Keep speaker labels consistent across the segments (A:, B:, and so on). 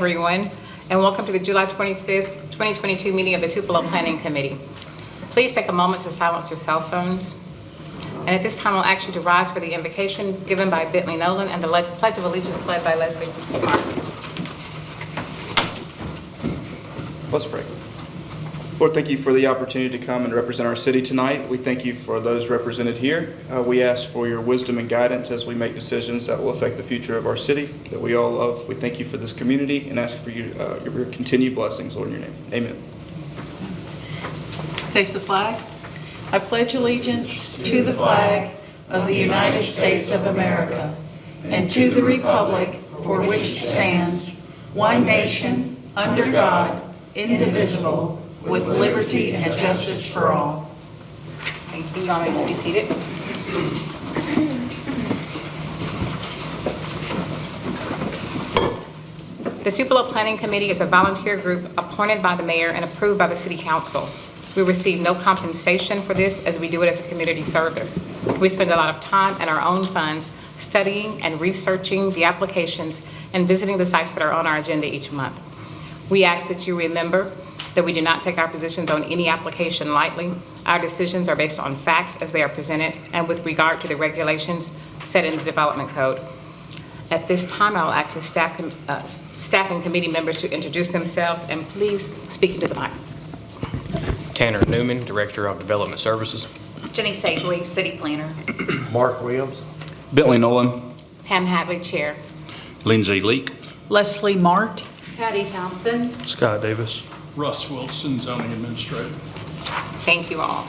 A: everyone, and welcome to the July 25th, 2022 meeting of the Tupelo Planning Committee. Please take a moment to silence your cell phones. And at this time, I'll ask you to rise for the invocation given by Bentley Nolan and the Pledge of Allegiance led by Leslie Martin.
B: Let's pray. Lord, thank you for the opportunity to come and represent our city tonight. We thank you for those represented here. We ask for your wisdom and guidance as we make decisions that will affect the future of our city that we all love. We thank you for this community and ask for your continued blessings, Lord, in your name. Amen.
C: Face the flag. I pledge allegiance to the flag of the United States of America and to the republic for which it stands, one nation, under God, indivisible, with liberty and justice for all.
A: Thank you. Y'all may be seated. The Tupelo Planning Committee is a volunteer group appointed by the mayor and approved by the city council. We receive no compensation for this as we do it as a community service. We spend a lot of time and our own funds studying and researching the applications and visiting the sites that are on our agenda each month. We ask that you remember that we do not take our positions on any application lightly. Our decisions are based on facts as they are presented and with regard to the regulations set in the development code. At this time, I will ask the staff and committee members to introduce themselves, and please speak into the mic.
D: Tanner Newman, Director of Development Services.
E: Jenny Sabley, City Planner.
F: Mark Williams.
B: Bentley Nolan.
A: Pam Hadley, Chair.
F: Lindsay Leak.
C: Leslie Mart.
E: Patty Thompson.
F: Scott Davis.
G: Russ Wilson, Zoning Administrator.
A: Thank you all.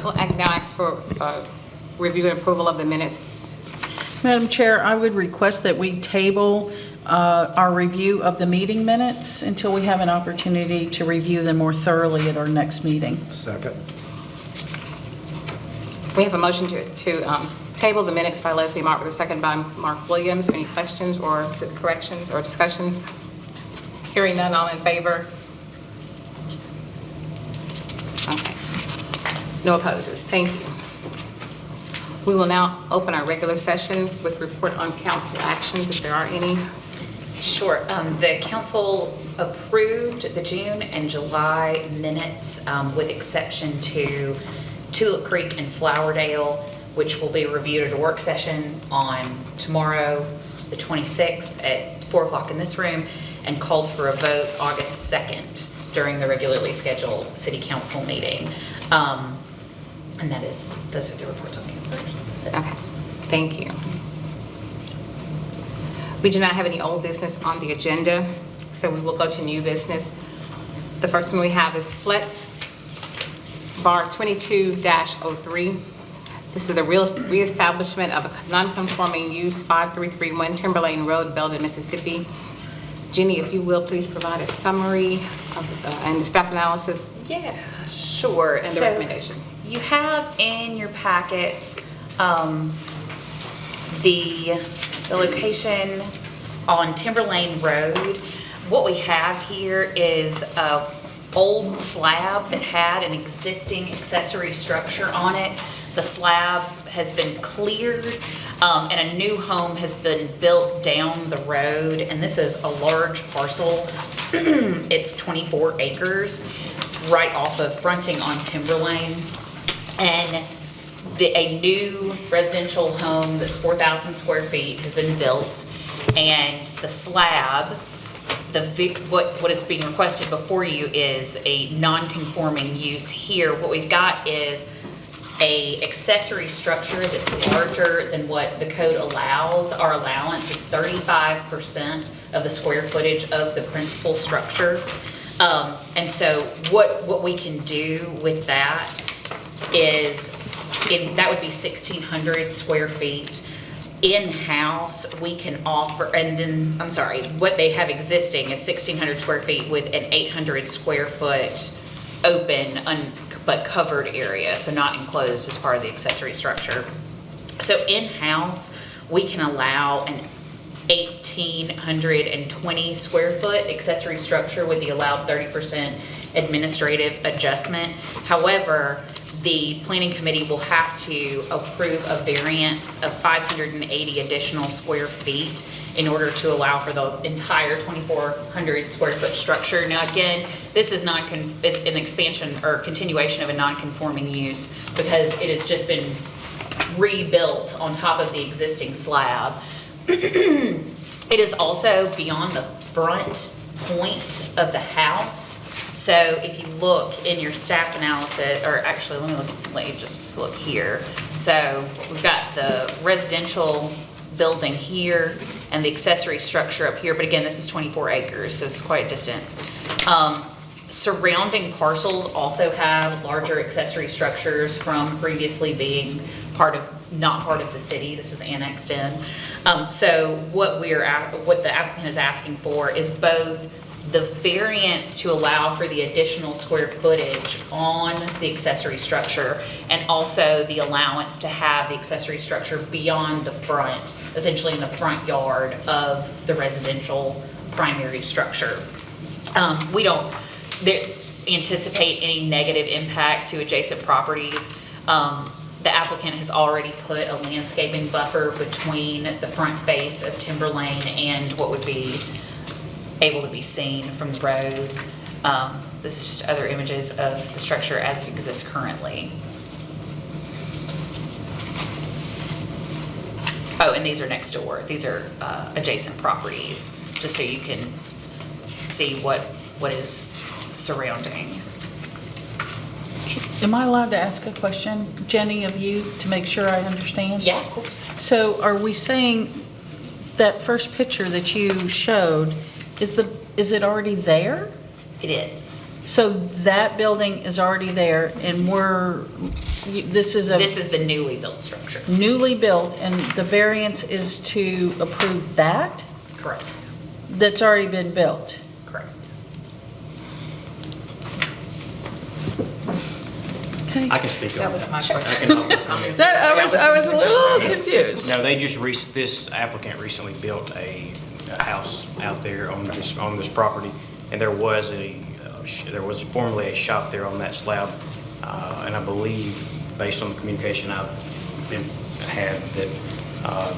A: We'll now ask for review and approval of the minutes.
C: Madam Chair, I would request that we table our review of the meeting minutes until we have an opportunity to review them more thoroughly at our next meeting.
F: Second.
A: We have a motion to table the minutes by Leslie Mark with a second by Mark Williams. Any questions or corrections or discussions? Hearing none, all in favor? Okay. No opposes. Thank you. We will now open our regular session with report on council actions, if there are any.
E: Sure. The council approved the June and July minutes with exception to Tulip Creek and Flowerdale, which will be reviewed at a work session on tomorrow, the 26th at 4 o'clock in this room, and called for a vote August 2nd during the regularly scheduled city council meeting. And those are the reports on council.
A: Okay, thank you. We do not have any old business on the agenda, so we will go to new business. The first one we have is Flex Bar 22-03. This is the reestablishment of a non-conforming use, 5331 Timberlane Road, Belgium, Mississippi. Jenny, if you will, please provide a summary of and the staff analysis.
E: Yeah, sure.
A: And the recommendation.
E: You have in your packets the location on Timberlane Road. What we have here is an old slab that had an existing accessory structure on it. The slab has been cleared and a new home has been built down the road, and this is a large parcel. It's 24 acres right off of fronting on Timberlane, and a new residential home that's 4,000 square feet has been built, and the slab, what is being requested before you is a non-conforming use here. What we've got is a accessory structure that's larger than what the code allows. Our allowance is 35% of the square footage of the principal structure. And so what we can do with that is, that would be 1,600 square feet. In-house, we can offer, and then, I'm sorry, what they have existing is 1,600 square feet with an 800 square foot open, but covered area, so not enclosed as part of the accessory structure. So in-house, we can allow an 1,820 square foot accessory structure with the allowed 30% administrative adjustment. However, the planning committee will have to approve a variance of 580 additional square feet in order to allow for the entire 2,400 square foot structure. Now, again, this is not, it's an expansion or continuation of a non-conforming use because it has just been rebuilt on top of the existing slab. It is also beyond the front point of the house. So if you look in your staff analysis, or actually let me just look here. So we've got the residential building here and the accessory structure up here, but again, this is 24 acres, so it's quite a distance. Surrounding parcels also have larger accessory structures from previously being not part of the city. This is annexed in. So what the applicant is asking for is both the variance to allow for the additional square footage on the accessory structure and also the allowance to have the accessory structure beyond the front, essentially in the front yard of the residential primary structure. We don't anticipate any negative impact to adjacent properties. The applicant has already put a landscaping buffer between the front face of Timber Lane and what would be able to be seen from the road. This is just other images of the structure as it exists currently. Oh, and these are next door. These are adjacent properties, just so you can see what is surrounding.
C: Am I allowed to ask a question, Jenny, of you, to make sure I understand?
E: Yeah, of course.
C: So are we saying that first picture that you showed, is it already there?
E: It is.
C: So that building is already there, and this is
E: the newly built structure.
C: newly built, and the variance is to approve that?
E: Correct.
C: That's already been built?
E: Correct.
C: Okay.
F: I can speak on
A: That was my
F: that.
A: question.
C: I was a little confused.
F: No, this applicant recently built a house out there on this property, and there was formerly a shop there on that slab, and I believe, based on the communication I've had, that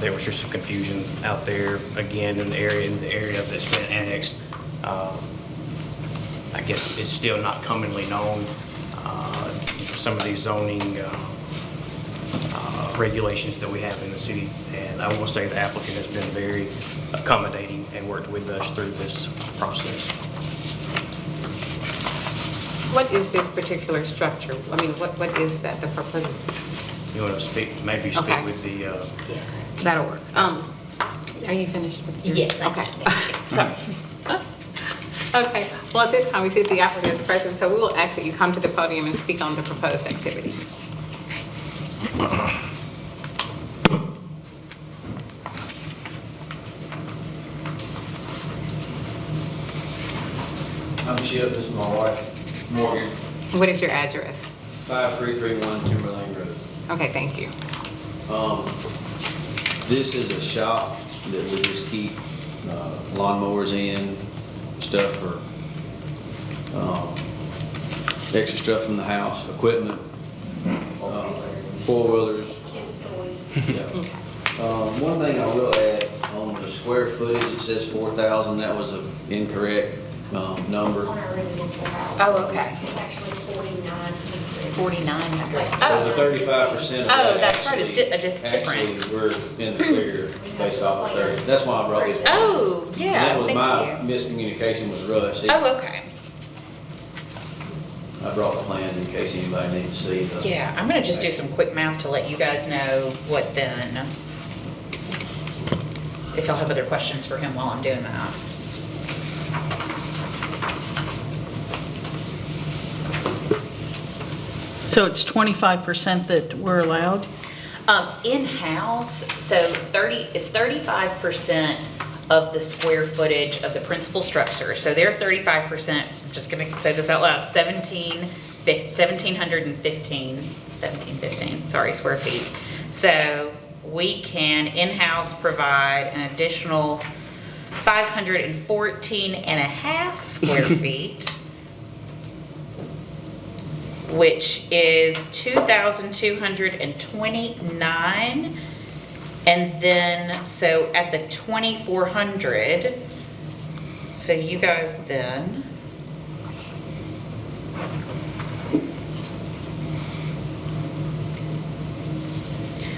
F: there was just some confusion out there again in the area that's been annexed. I guess it's still not commonly known. Some of these zoning regulations that we have in the city, and I will say the applicant has been very accommodating and worked with us through this process.
A: What is this particular structure? I mean, what is that, the purpose?
F: You want to speak
A: Okay.
F: with the,
A: That'll work. Are you finished with yours?
E: Yes, I
A: Okay.
E: am. Sorry.
A: Okay, well, at this time, we see the applicant is present, so we will ask that you come to the podium and speak on the proposed activity.
H: I'm Chip, this is my wife, Morgan,
A: What is your address?
H: 5331 Timberlane Road.
A: Okay, thank you.
H: This is a shop that we just keep lawnmowers in, stuff for, extra stuff from the house, equipment, four-wheelers.
I: Kids' toys.
H: Yeah. One thing I will add, on the square footage, it says 4,000, that was an incorrect number.
I: On our residential house.
E: Oh, okay.
I: It's actually 4900.
E: 4,900.
H: So the 35% of that.
E: Oh, that's right, it's different.
H: Actually, we're in the clear based off of 30. That's why I brought this.
E: Oh, yeah,
H: That was
E: thank
H: my
E: you.
H: miscommunication with Russ.
E: Oh, okay.
H: I brought the plans in case anybody needs to see the.
E: Yeah, I'm gonna just do some quick math to let you guys know what then, if y'all have other questions for him while I'm doing that.
C: So it's 25% that we're allowed?
E: In-house, so it's 35% of the square footage of the principal structure. So they're 35%, I'm just gonna say this out loud, 1715, sorry, square feet. So we can in-house provide an additional 514 and a half square feet. which is 2,229. And then, so at the 2,400, so you guys then.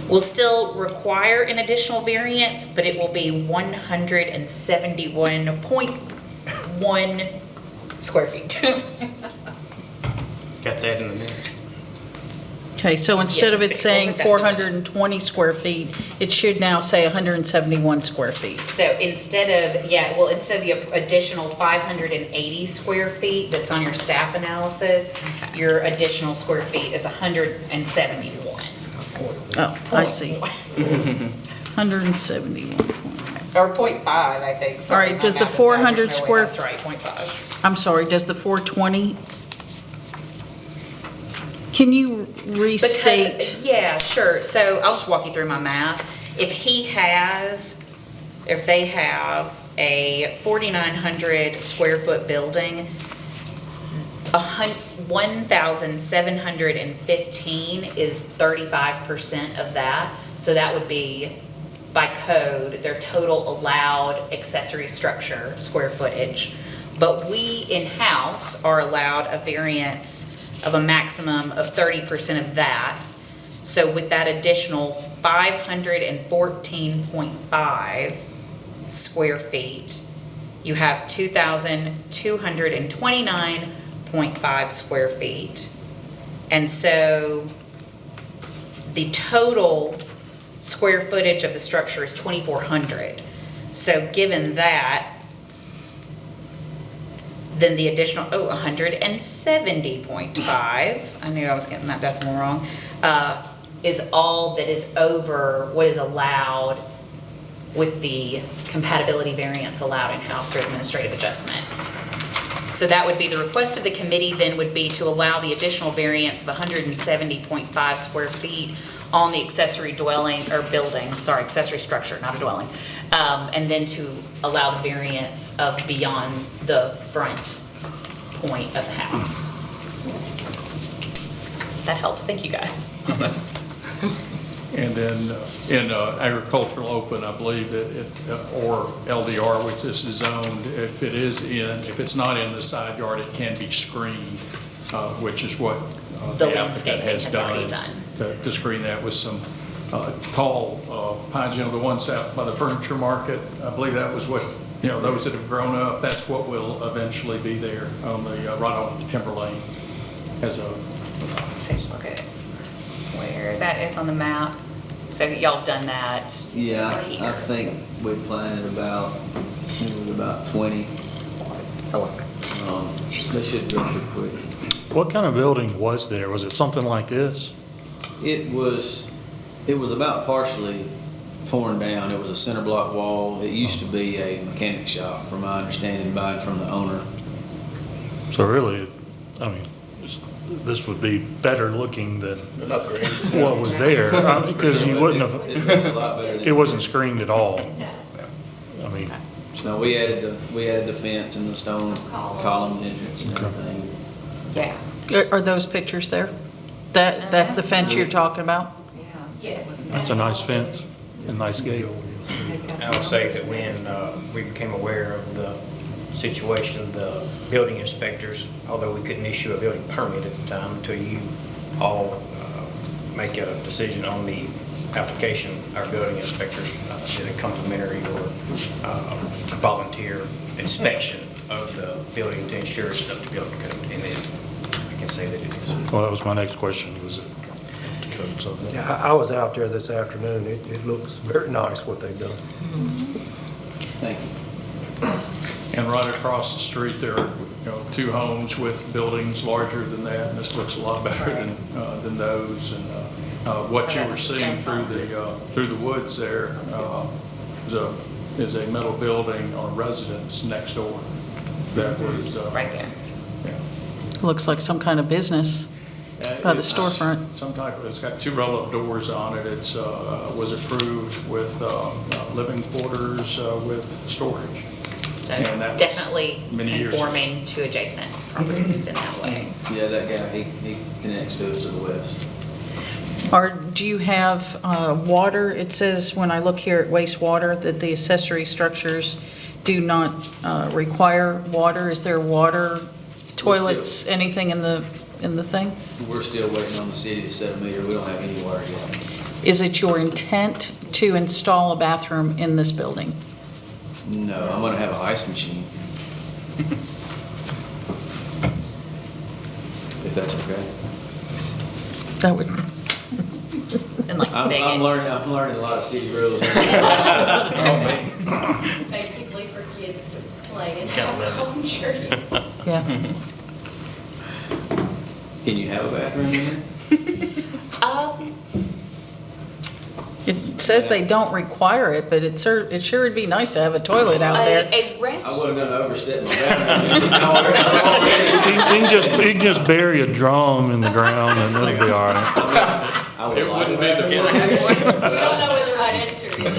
E: Will still require an additional variance, but it will be 171.1 square feet.
F: Got that in the minutes?
C: Okay, so instead of
E: Yes,
C: it saying
E: over that.
C: 420 square feet, it should now say 171 square feet.
E: So instead of the additional 580 square feet that's on your staff analysis, your additional square feet is 171.
C: Oh, I see. 171.
E: Or 0.5, I think.
C: All
E: Sorry,
C: right, does
E: my
C: the
E: math is bad.
C: 400
E: There's no way
C: square-
E: That's right, 0.5.
C: I'm sorry, does the 420? Can you restate?
E: Because, yeah, sure. So I'll just walk you through my math. If they have a 4,900 square foot building, 1,715 is 35% of that. So that would be, by code, their total allowed accessory structure square footage. But we in-house are allowed a variance of a maximum of 30% of that. So with that additional 514.5 square feet, you have 2,229.5 square feet. And so the total square footage of the structure is 2,400. So given that, then the additional, 170.5, I knew I was getting that decimal wrong, is all that is over what is allowed with the compatibility variance allowed in-house through administrative adjustment. So that would be the request of the committee then would be to allow the additional variance of 170.5 square feet on the accessory dwelling, or building, sorry, accessory structure, not a dwelling. And then to allow the variance of beyond the front point of the house. That helps, thank you guys. Awesome.
G: And then in agricultural open, I believe that or LDR, which this is zoned, if it's not in the side yard, it can be screened, which is what
E: The
G: the applicant
E: landscaping
G: has
E: is already
G: done.
E: done.
G: To screen that with some tall pines, the ones out by the furniture market. I believe that was what, those that have grown up, that's what will eventually be there on the, right on Timber Lane as a,
E: Let's take a look at where that is on the map. So y'all have done that.
H: Yeah,
E: right here.
H: I think we planted about 20.
E: Oh, look.
H: They should go pretty quick.
J: What kind of building was there? Was it something like this?
H: It was about partially torn down. It was a center block wall. It used to be a mechanic shop, from my understanding, buying from the owner.
J: So really, I mean, this would be better looking than
B: An upgrade.
J: what was there, because you wouldn't
H: It
J: have,
H: looks a lot better than.
J: it wasn't screened at all. I mean,
H: No, we added the fence and the stone columns entrance and everything.
E: Yeah.
C: Are those pictures there? That's the fence you're talking about?
E: Yes.
J: that's a nice fence, a nice gate.
F: I would say that when we became aware of the situation, the building inspectors, although we couldn't issue a building permit at the time until you all make a decision on the application, our building inspectors did a complimentary or volunteer inspection of the building to ensure it's up to building code, and I can say that it is.
J: Well, that was my next question, was it up to code, so.
K: Yeah, I was out there this afternoon. It looks very nice what they've done.
H: Thank you.
G: and right across the street there are, two homes with buildings larger than that, and this looks a lot better than those. And what you were seeing through the woods there is a metal building on a residence next door that was.
E: Right there.
G: Yeah.
C: Looks like some kind of business by the
G: It's
C: storefront.
G: some type of, it's got 2 roll-up doors on it. It's, was approved with living quarters with storage.
E: So
G: And that was
E: definitely
G: many years
E: conforming to adjacent properties in that way.
H: Yeah, that guy, he connects to us to the west.
C: Do you have water? It says, when I look here at wastewater, that the accessory structures do not require water. Is there water, toilets, anything in the thing?
H: We're still waiting on the city to set a meter. We don't have any water yet.
C: Is it your intent to install a bathroom in this building?
H: No, I'm gonna have an ice machine. If that's okay.
C: That would,
E: And like
H: I'm
E: spigots.
H: learning a lot of city rules.
I: Basically for kids to play and
D: Can't
I: have home trees.
C: yeah.
H: Can you have a bathroom in there?
C: It says they don't require it, but it sure would be nice to have a toilet out there.
E: A
H: I
E: rest,
H: wasn't gonna overstep my boundary.
J: You can just bury a drum in the ground and it'll be all right.
H: I would
G: It
H: like
G: wouldn't
H: it.
G: be the
I: Don't know what the right answer is.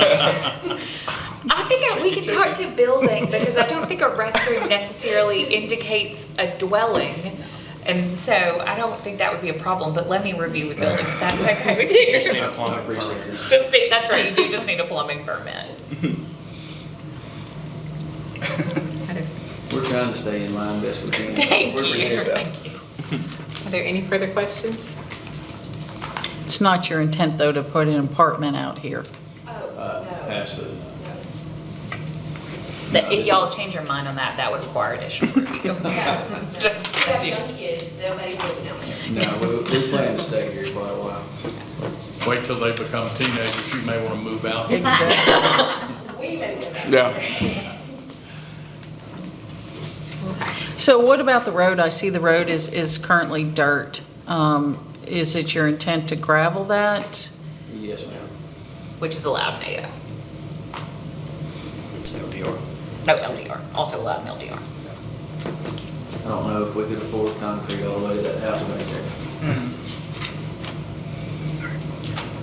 E: I think we could talk to building, because I don't think a restroom necessarily indicates a dwelling. And so I don't think that would be a problem, but let me review with building if that's okay with you.
F: Just need a plumbing permit.
E: That's right, you do just need a plumbing permit.
H: We're trying to stay in line best we can.
E: Thank
H: We're
E: you,
H: prepared.
E: thank you.
A: Are there any further questions?
C: It's not your intent, though, to put an apartment out here.
I: Oh, no.
H: Absolutely.
I: No.
E: If y'all change your mind on that, that would require additional review. Just
I: We have
E: as you-
I: young kids, nobody's living out there.
H: No, we plan to stay here quite a while.
G: Wait till they become teenagers, you may want to move out.
C: Exactly.
I: We may live out
B: Yeah.
C: So what about the road? I see the road is currently dirt. Is it your intent to gravel that?
H: Yes, ma'am.
E: Which is allowed in AO.
F: LDR.
E: No, LDR, also allowed in LDR.
H: I don't know if we could afford concrete all the way to that house back there.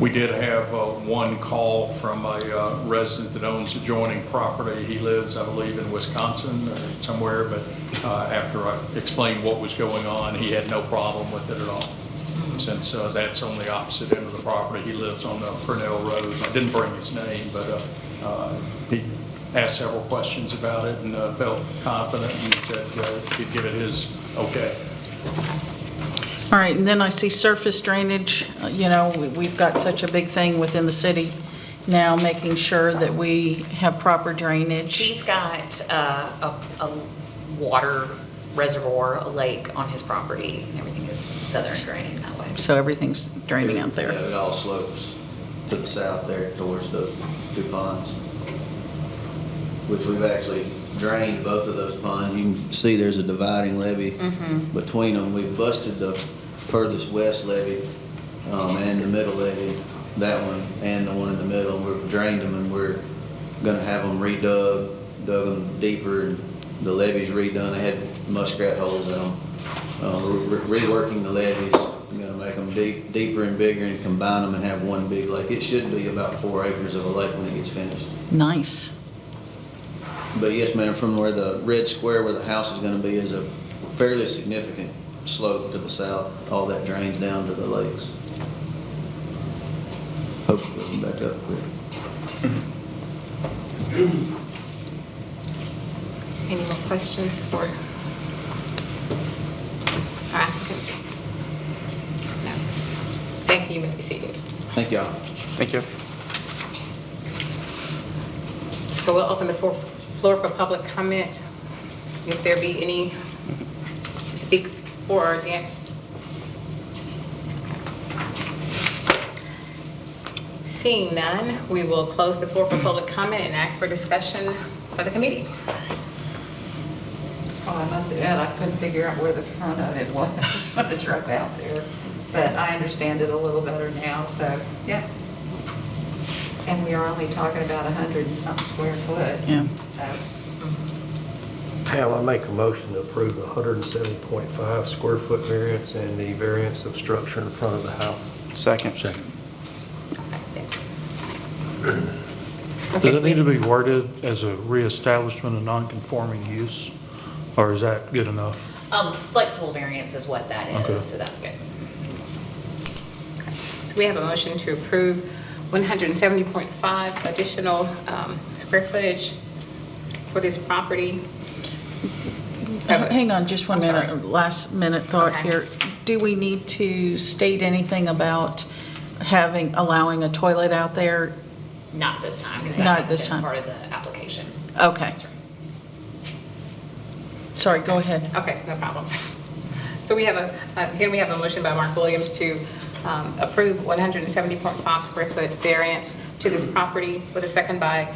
G: We did have one call from a resident that owns adjoining property. He lives, I believe, in Wisconsin or somewhere, but after I explained what was going on, he had no problem with it at all. Since that's on the opposite end of the property, he lives on Purnell Road. I didn't bring his name, but he asked several questions about it and felt confident and said he'd give it his okay.
C: All right, and then I see surface drainage. We've got such a big thing within the city now, making sure that we have proper drainage.
E: He's got a water reservoir, a lake on his property, and everything is southern draining that way.
C: So everything's draining out there.
H: Yeah, it all slopes to the south there towards those two ponds, which we've actually drained both of those ponds. You can see there's a dividing levee between them. We've busted the furthest west levee and the middle levee, that one and the one in the middle. We've drained them and we're gonna have them redug, dug them deeper, and the levees redone. They had muskrat holes in them. We're reworking the levees. We're gonna make them deeper and bigger and combine them and have one big lake. It should be about 4 acres of a lake when it gets finished.
C: Nice.
H: But yes, ma'am, from where the red square where the house is gonna be is a fairly significant slope to the south. All that drains down to the lakes. Hope it goes back up quick.
A: Any more questions for our applicants? No. Thank you, you may be seated.
H: Thank y'all.
B: Thank you.
A: So we'll open the floor for public comment. If there be any to speak for or against. Seeing none, we will close the floor for public comment and ask for discussion by the committee.
L: Oh, I must admit, I couldn't figure out where the front of it was, with the truck out there. But I understand it a little better now, so, yeah. And we are only talking about 100 and something square foot.
C: Yeah.
L: So,
K: Yeah, I make a motion to approve the 170.5 square foot variance and the variance of structure in the front of the house.
B: Second.
J: Does it need to be worded as a reestablishment of non-conforming use, or is that good enough?
E: Flexible variance is what that
J: Okay.
E: is, so that's good.
A: So we have a motion to approve 170.5 additional square footage for this property.
C: Hang on just one
A: I'm sorry.
C: minute, last minute thought
A: Okay.
C: here. Do we need to state anything about allowing a toilet out there?
E: Not this time, because
C: Not
E: that
C: this
E: has been
C: time.
E: part of the application.
C: Okay,
E: That's right.
C: sorry, go ahead.
A: Okay, no problem. So we have again, we have a motion by Mark Williams to approve 170.5 square foot variance to this property with a second by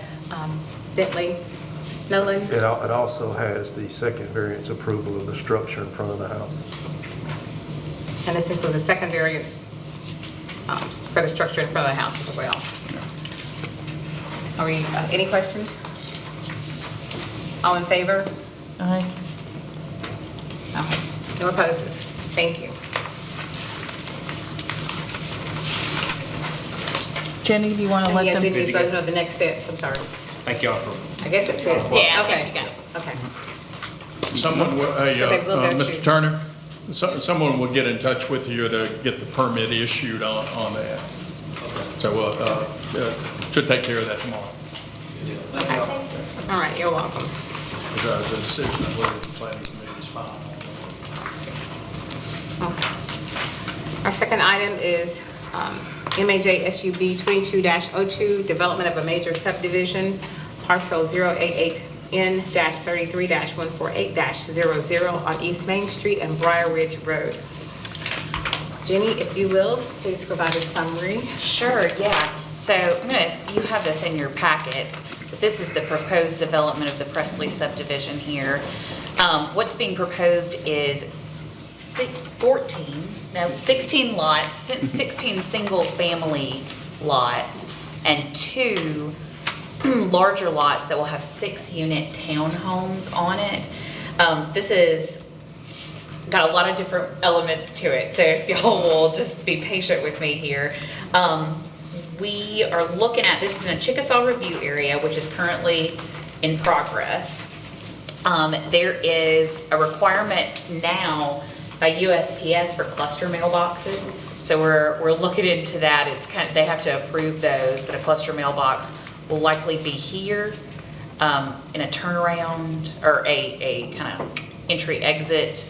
A: Bentley Nolan.
K: It also has the second variance approval of the structure in front of the house.
A: And this includes a second variance for the structure in front of the house as well. Are we, any questions? All in favor?
C: Aye.
A: Okay. No opposes? Thank you.
C: Jenny, do you want to let
A: Yeah,
C: them?
A: do you need to know the next steps? I'm sorry.
F: Thank y'all for.
A: I guess it says.
E: Yeah,
A: Okay.
E: you guys.
A: Okay.
G: Someone,
A: Because they will go to-
G: Mr. Turner, someone will get in touch with you to get the permit issued on that. So, should take care of that tomorrow.
A: Okay. All right, you're welcome.
G: Because the decision of whether the planning committee is final.
A: Okay. Our second item is MAJ SUB 22-02, development of a major subdivision, parcel 088N-33-148-00 on East Main Street and Briar Ridge Road. Jenny, if you will, please provide a summary.
E: Sure, yeah. So you have this in your packets, but this is the proposed development of the Presley subdivision here. What's being proposed is 16 lots, 16 single-family lots, and 2 larger lots that will have 6-unit townhomes on it. This is got a lot of different elements to it, so if y'all will just be patient with me here. We are looking at, this is in a Chickasaw review area, which is currently in progress. There is a requirement now by USPS for cluster mailboxes. So we're looking into that. It's they have to approve those, but a cluster mailbox will likely be here in a turnaround or a kind of entry exit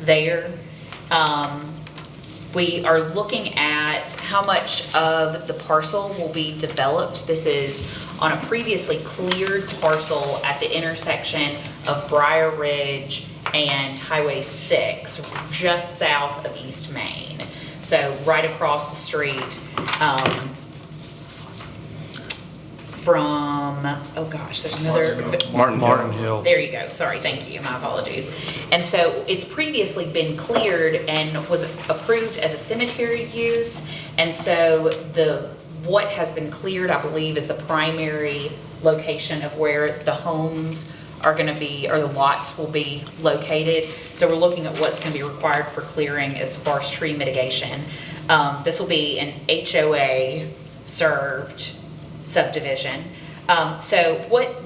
E: there. We are looking at how much of the parcel will be developed. This is on a previously cleared parcel at the intersection of Briar Ridge and Highway 6, just south of East Main. So right across the street from, oh gosh, there's another.
J: Martin Hill.
E: There you go, sorry, thank you, my apologies. And so it's previously been cleared and was approved as a cemetery use. And so what has been cleared, I believe, is the primary location of where the homes are gonna be, or the lots will be located. So we're looking at what's gonna be required for clearing as far as tree mitigation. This will be an HOA served subdivision. So what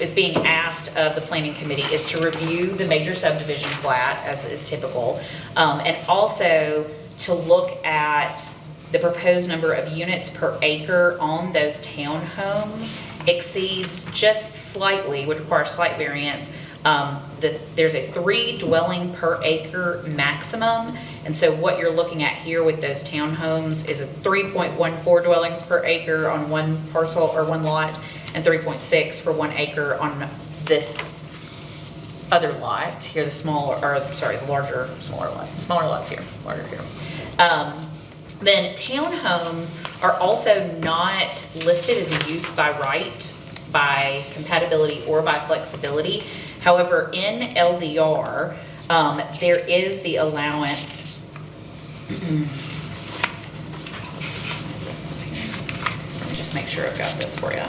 E: is being asked of the planning committee is to review the major subdivision plat, as is typical, and also to look at the proposed number of units per acre on those townhomes exceeds just slightly, would require slight variance. There's a 3 dwelling per acre maximum. And so what you're looking at here with those townhomes is a 3.14 dwellings per acre on one parcel or one lot, and 3.6 for 1 acre on this other lot here, the larger, smaller lots here, larger here. Then townhomes are also not listed as a use by right, by compatibility, or by flexibility. However, in LDR, there is the allowance. Let me just make sure I've got this for you.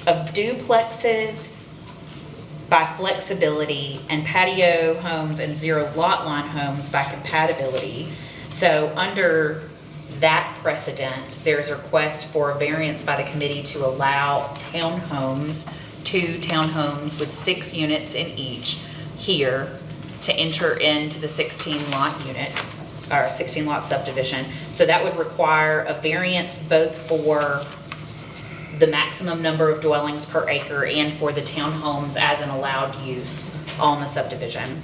E: Of duplexes by flexibility, and patio homes and 0 lot line homes by compatibility. So under that precedent, there's a request for a variance by the committee to allow townhomes, 2 townhomes with 6 units in each here to enter into the 16-lot unit, or 16-lot subdivision. So that would require a variance both for the maximum number of dwellings per acre and for the townhomes as an allowed use on the subdivision.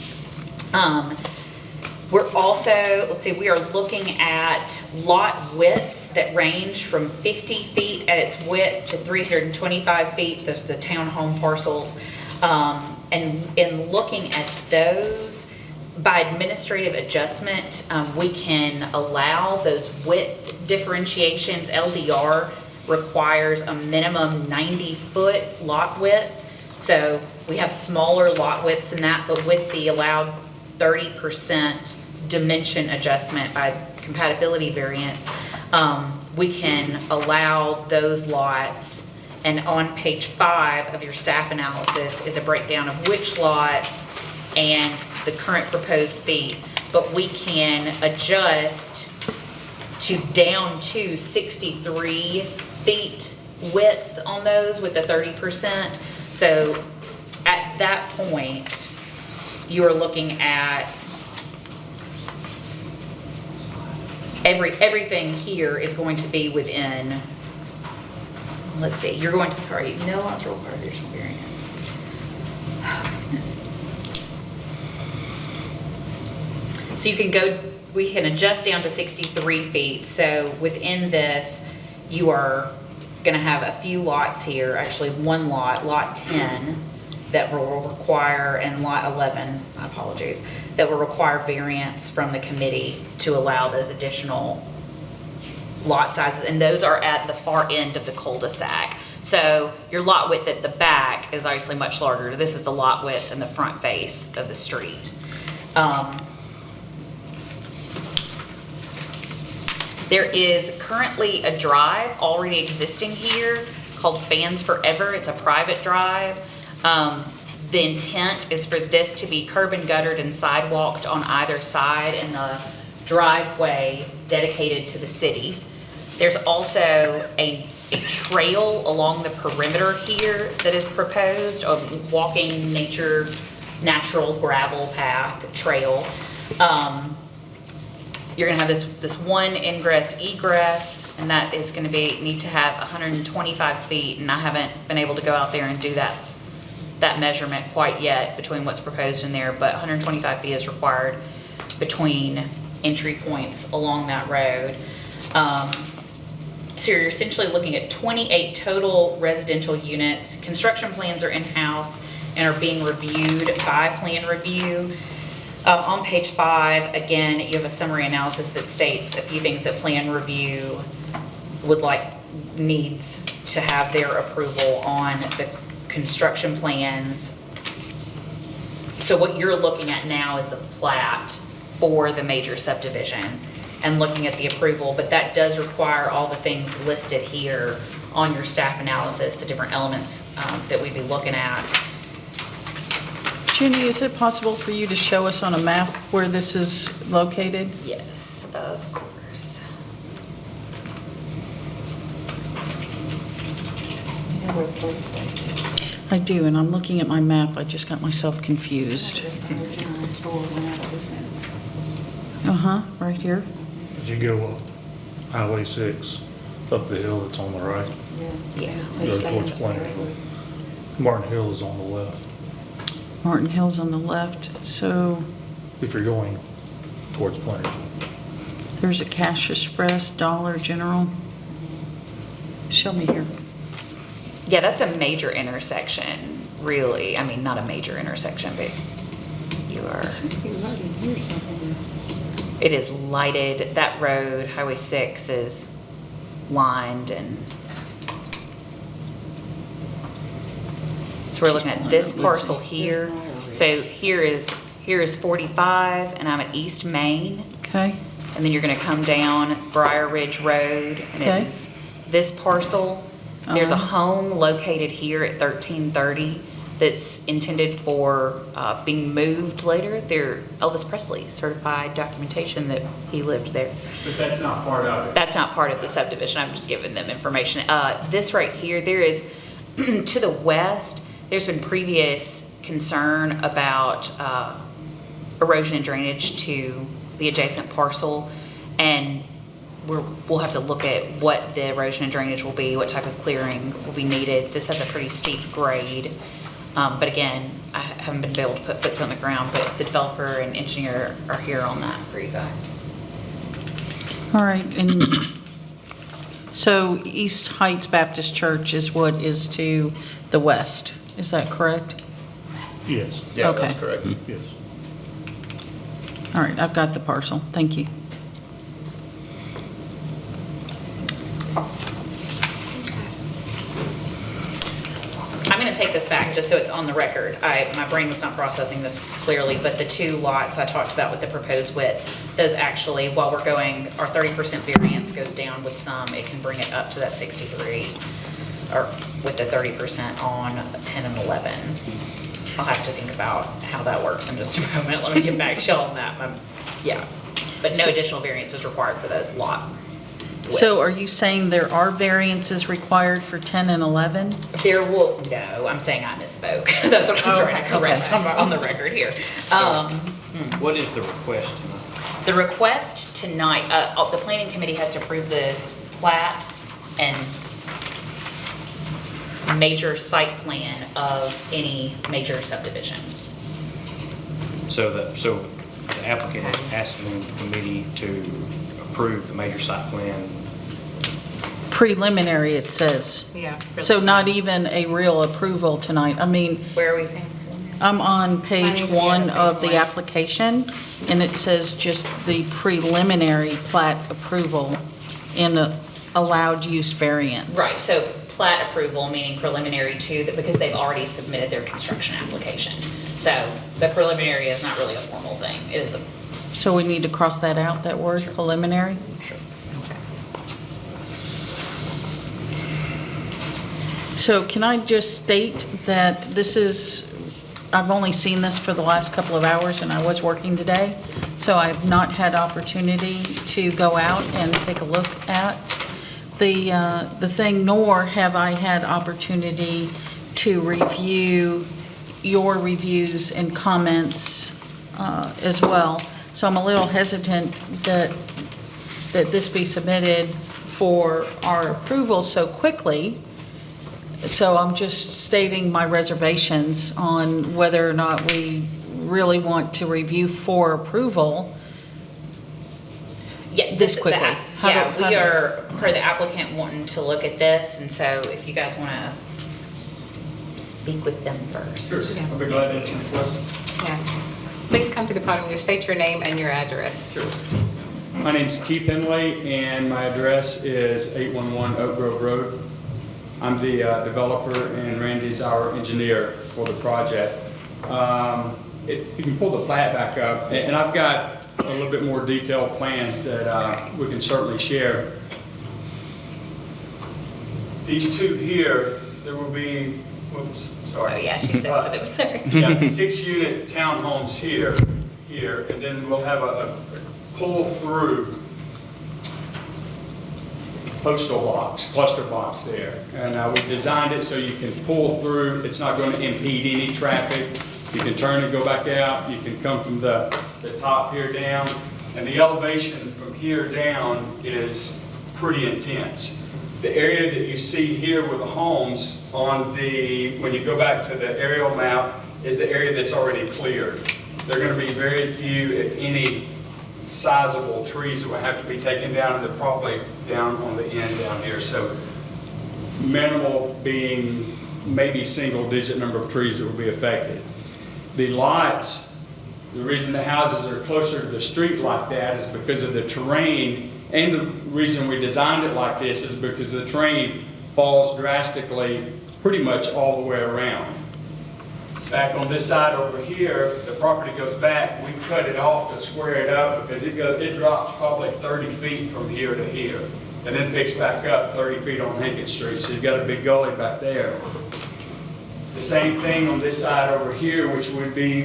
E: We're also, let's see, we are looking at lot widths that range from 50 feet at its width to 325 feet. Those are the townhome parcels. And in looking at those, by administrative adjustment, we can allow those width differentiations. LDR requires a minimum 90-foot lot width. So we have smaller lot widths than that, but with the allowed 30% dimension adjustment by compatibility variance, we can allow those lots. And on page 5 of your staff analysis is a breakdown of which lots and the current proposed feet. But we can adjust to down to 63 feet width on those with the 30%. So at that point, you are looking at everything here is going to be within, let's see, you're going to, sorry, no lots will require additional variance. Oh, goodness. So you can go, we can adjust down to 63 feet. So within this, you are gonna have a few lots here, actually one lot, lot 10, that will require, and lot 11, my apologies, that will require variance from the committee to allow those additional lot sizes, and those are at the far end of the cul-de-sac. So your lot width at the back is obviously much larger. This is the lot width in the front face of the street. There is currently a drive already existing here called Fans Forever. It's a private drive. The intent is for this to be curb and guttered and sidewalked on either side, and the driveway dedicated to the city. There's also a trail along the perimeter here that is proposed, a walking natural gravel path trail. You're gonna have this one ingress egress, and that is gonna need to have 125 feet, and I haven't been able to go out there and do that measurement quite yet between what's proposed in there, but 125 feet is required between entry points along that road. So you're essentially looking at 28 total residential units. Construction plans are in-house and are being reviewed by plan review. On page 5, again, you have a summary analysis that states a few things that plan review needs to have their approval on the construction plans. So what you're looking at now is the plat for the major subdivision and looking at the approval, but that does require all the things listed here on your staff analysis, the different elements that we'd be looking at.
C: Jenny, is it possible for you to show us on a map where this is located?
E: Yes, of course.
C: I do, and I'm looking at my map. I just got myself confused. Uh-huh, right here.
J: As you go up Highway 6, up the hill that's on the right,
E: Yeah.
J: go towards Plantersville. Martin Hill is on the left.
C: Martin Hill's on the left, so
J: If you're going towards Plantersville.
C: there's a Cash Express, Dollar General. Show me here.
E: Yeah, that's a major intersection, really. I mean, not a major intersection, but you are. It is lighted. That road, Highway 6, is lined, and so we're looking at this parcel here. So here is 45, and I'm at East Main.
C: Okay,
E: And then you're gonna come down Briar Ridge Road, and
C: Okay.
E: it is this parcel. There's a home located here at 1330 that's intended for being moved later. They're Elvis Presley certified documentation that he lived there.
M: But that's not part of it.
E: That's not part of the subdivision. I'm just giving them information. This right here, there is, to the west, there's been previous concern about erosion and drainage to the adjacent parcel. And we'll have to look at what the erosion and drainage will be, what type of clearing will be needed. This has a pretty steep grade. But again, I haven't been able to put boots on the ground, but the developer and engineer are here on that for you guys.
C: All right, and so East Heights Baptist Church is what is to the west, is that correct?
J: Yes,
B: Yeah,
C: Okay.
B: that's correct.
J: yes.
C: All right, I've got the parcel, thank you.
E: I'm going to take this back just so it's on the record. My brain was not processing this clearly, but the 2 lots I talked about with the proposed width, those actually, while we're going, our 30% variance goes down with some, it can bring it up to that 63, or with the 30% on 10 and 11. I'll have to think about how that works in just a moment. Let me get back to y'all on that. Yeah, but no additional variance is required for those lot widths.
C: So are you saying there are variances required for 10 and 11?
E: There will, no, I'm saying I misspoke. That's what I'm trying to correct on the record here.
F: What is the request tonight?
E: The request tonight, the planning committee has to approve the plat and major site plan of any major subdivision.
F: So the applicant is asking the committee to approve the major site plan.
C: Preliminary, it says.
A: Yeah.
C: So not even a real approval tonight. I mean,
E: Where are we saying?
C: I'm on page
A: Planning,
C: 1
A: yeah,
C: of
A: page
C: the
A: 1.
C: application, and it says just the preliminary plat approval in a allowed use variance.
E: Right, so plat approval, meaning preliminary to, because they've already submitted their construction application. So the preliminary is not really a formal thing. It is a.
C: So we need to cross that out, that word, preliminary?
E: Sure.
C: So can I just state that this is, I've only seen this for the last couple of hours, and I was working today, so I have not had opportunity to go out and take a look at the thing, nor have I had opportunity to review your reviews and comments as well. So I'm a little hesitant that this be submitted for our approval so quickly. So I'm just stating my reservations on whether or not we really want to review for approval this quickly.
E: Yeah, we are, per the applicant, wanting to look at this, and so if you guys want to speak with them first.
M: Sure, I'll be glad to answer any questions.
A: Yeah. Please come to the podium, just state your name and your address.
M: Sure. My name's Keith Henley, and my address is 811 Oak Grove Road. I'm the developer, and Randy's our engineer for the project. You can pull the plat back up, and I've got a little bit more detailed plans that we can certainly share. These 2 here, there will be, whoops, sorry.
E: Oh, yeah, she's sensitive, sorry.
M: Yeah, 6-unit townhomes here, and then we'll have a pull-through postal box, cluster box there. And we designed it so you can pull through. It's not going to impede any traffic. You can turn and go back out. You can come from the top here down. And the elevation from here down is pretty intense. The area that you see here with the homes on when you go back to the aerial map, is the area that's already cleared. There are going to be very few, if any, sizable trees that will have to be taken down, and they're probably down on the end down here. So minimal being maybe single-digit number of trees that will be affected. The lots, the reason the houses are closer to the street like that is because of the terrain, and the reason we designed it like this is because the terrain falls drastically pretty much all the way around. Back on this side over here, the property goes back. We cut it off to square it up because it drops probably 30 feet from here to here, and then picks back up 30 feet on Hankett Street. So you've got a big gully back there. The same thing on this side over here, which would be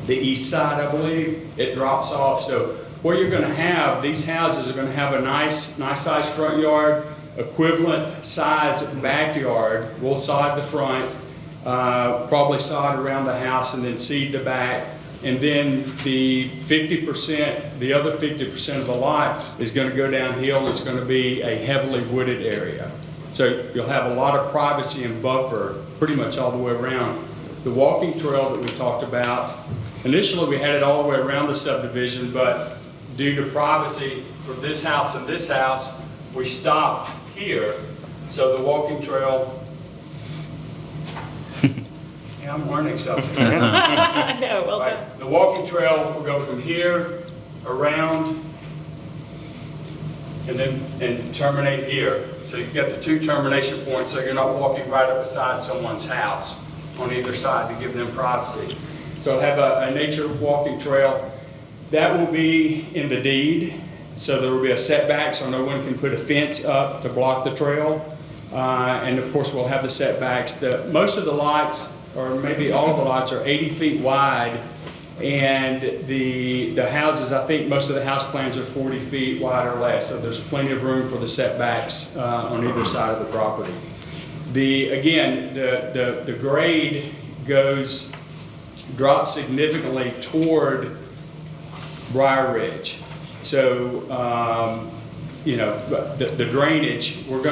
M: the east side, I believe. It drops off. So what you're going to have, these houses are going to have a nice sized front yard, equivalent size backyard. We'll sod the front, probably sod around the house and then seed the back. And then the 50%, the other 50% of the lot is going to go downhill. It's going to be a heavily wooded area. So you'll have a lot of privacy and buffer pretty much all the way around. The walking trail that we talked about, initially we had it all the way around the subdivision, but due to privacy for this house and this house, we stopped here. So the walking trail, yeah, I'm learning something.
I: I know, well done.
M: The walking trail will go from here around and terminate here. So you've got the two termination points, so you're not walking right up beside someone's house on either side to give them privacy. So I'll have a nature walking trail. That will be in the deed, so there will be a setback, so no one can put a fence up to block the trail. And of course, we'll have the setbacks. Most of the lots, or maybe all of the lots, are 80 feet wide, and the houses, I think most of the house plans are 40 feet wide or less, so there's plenty of room for the setbacks on either side of the property. Again, the grade drops significantly toward Briar Ridge. So, you know, the drainage, we're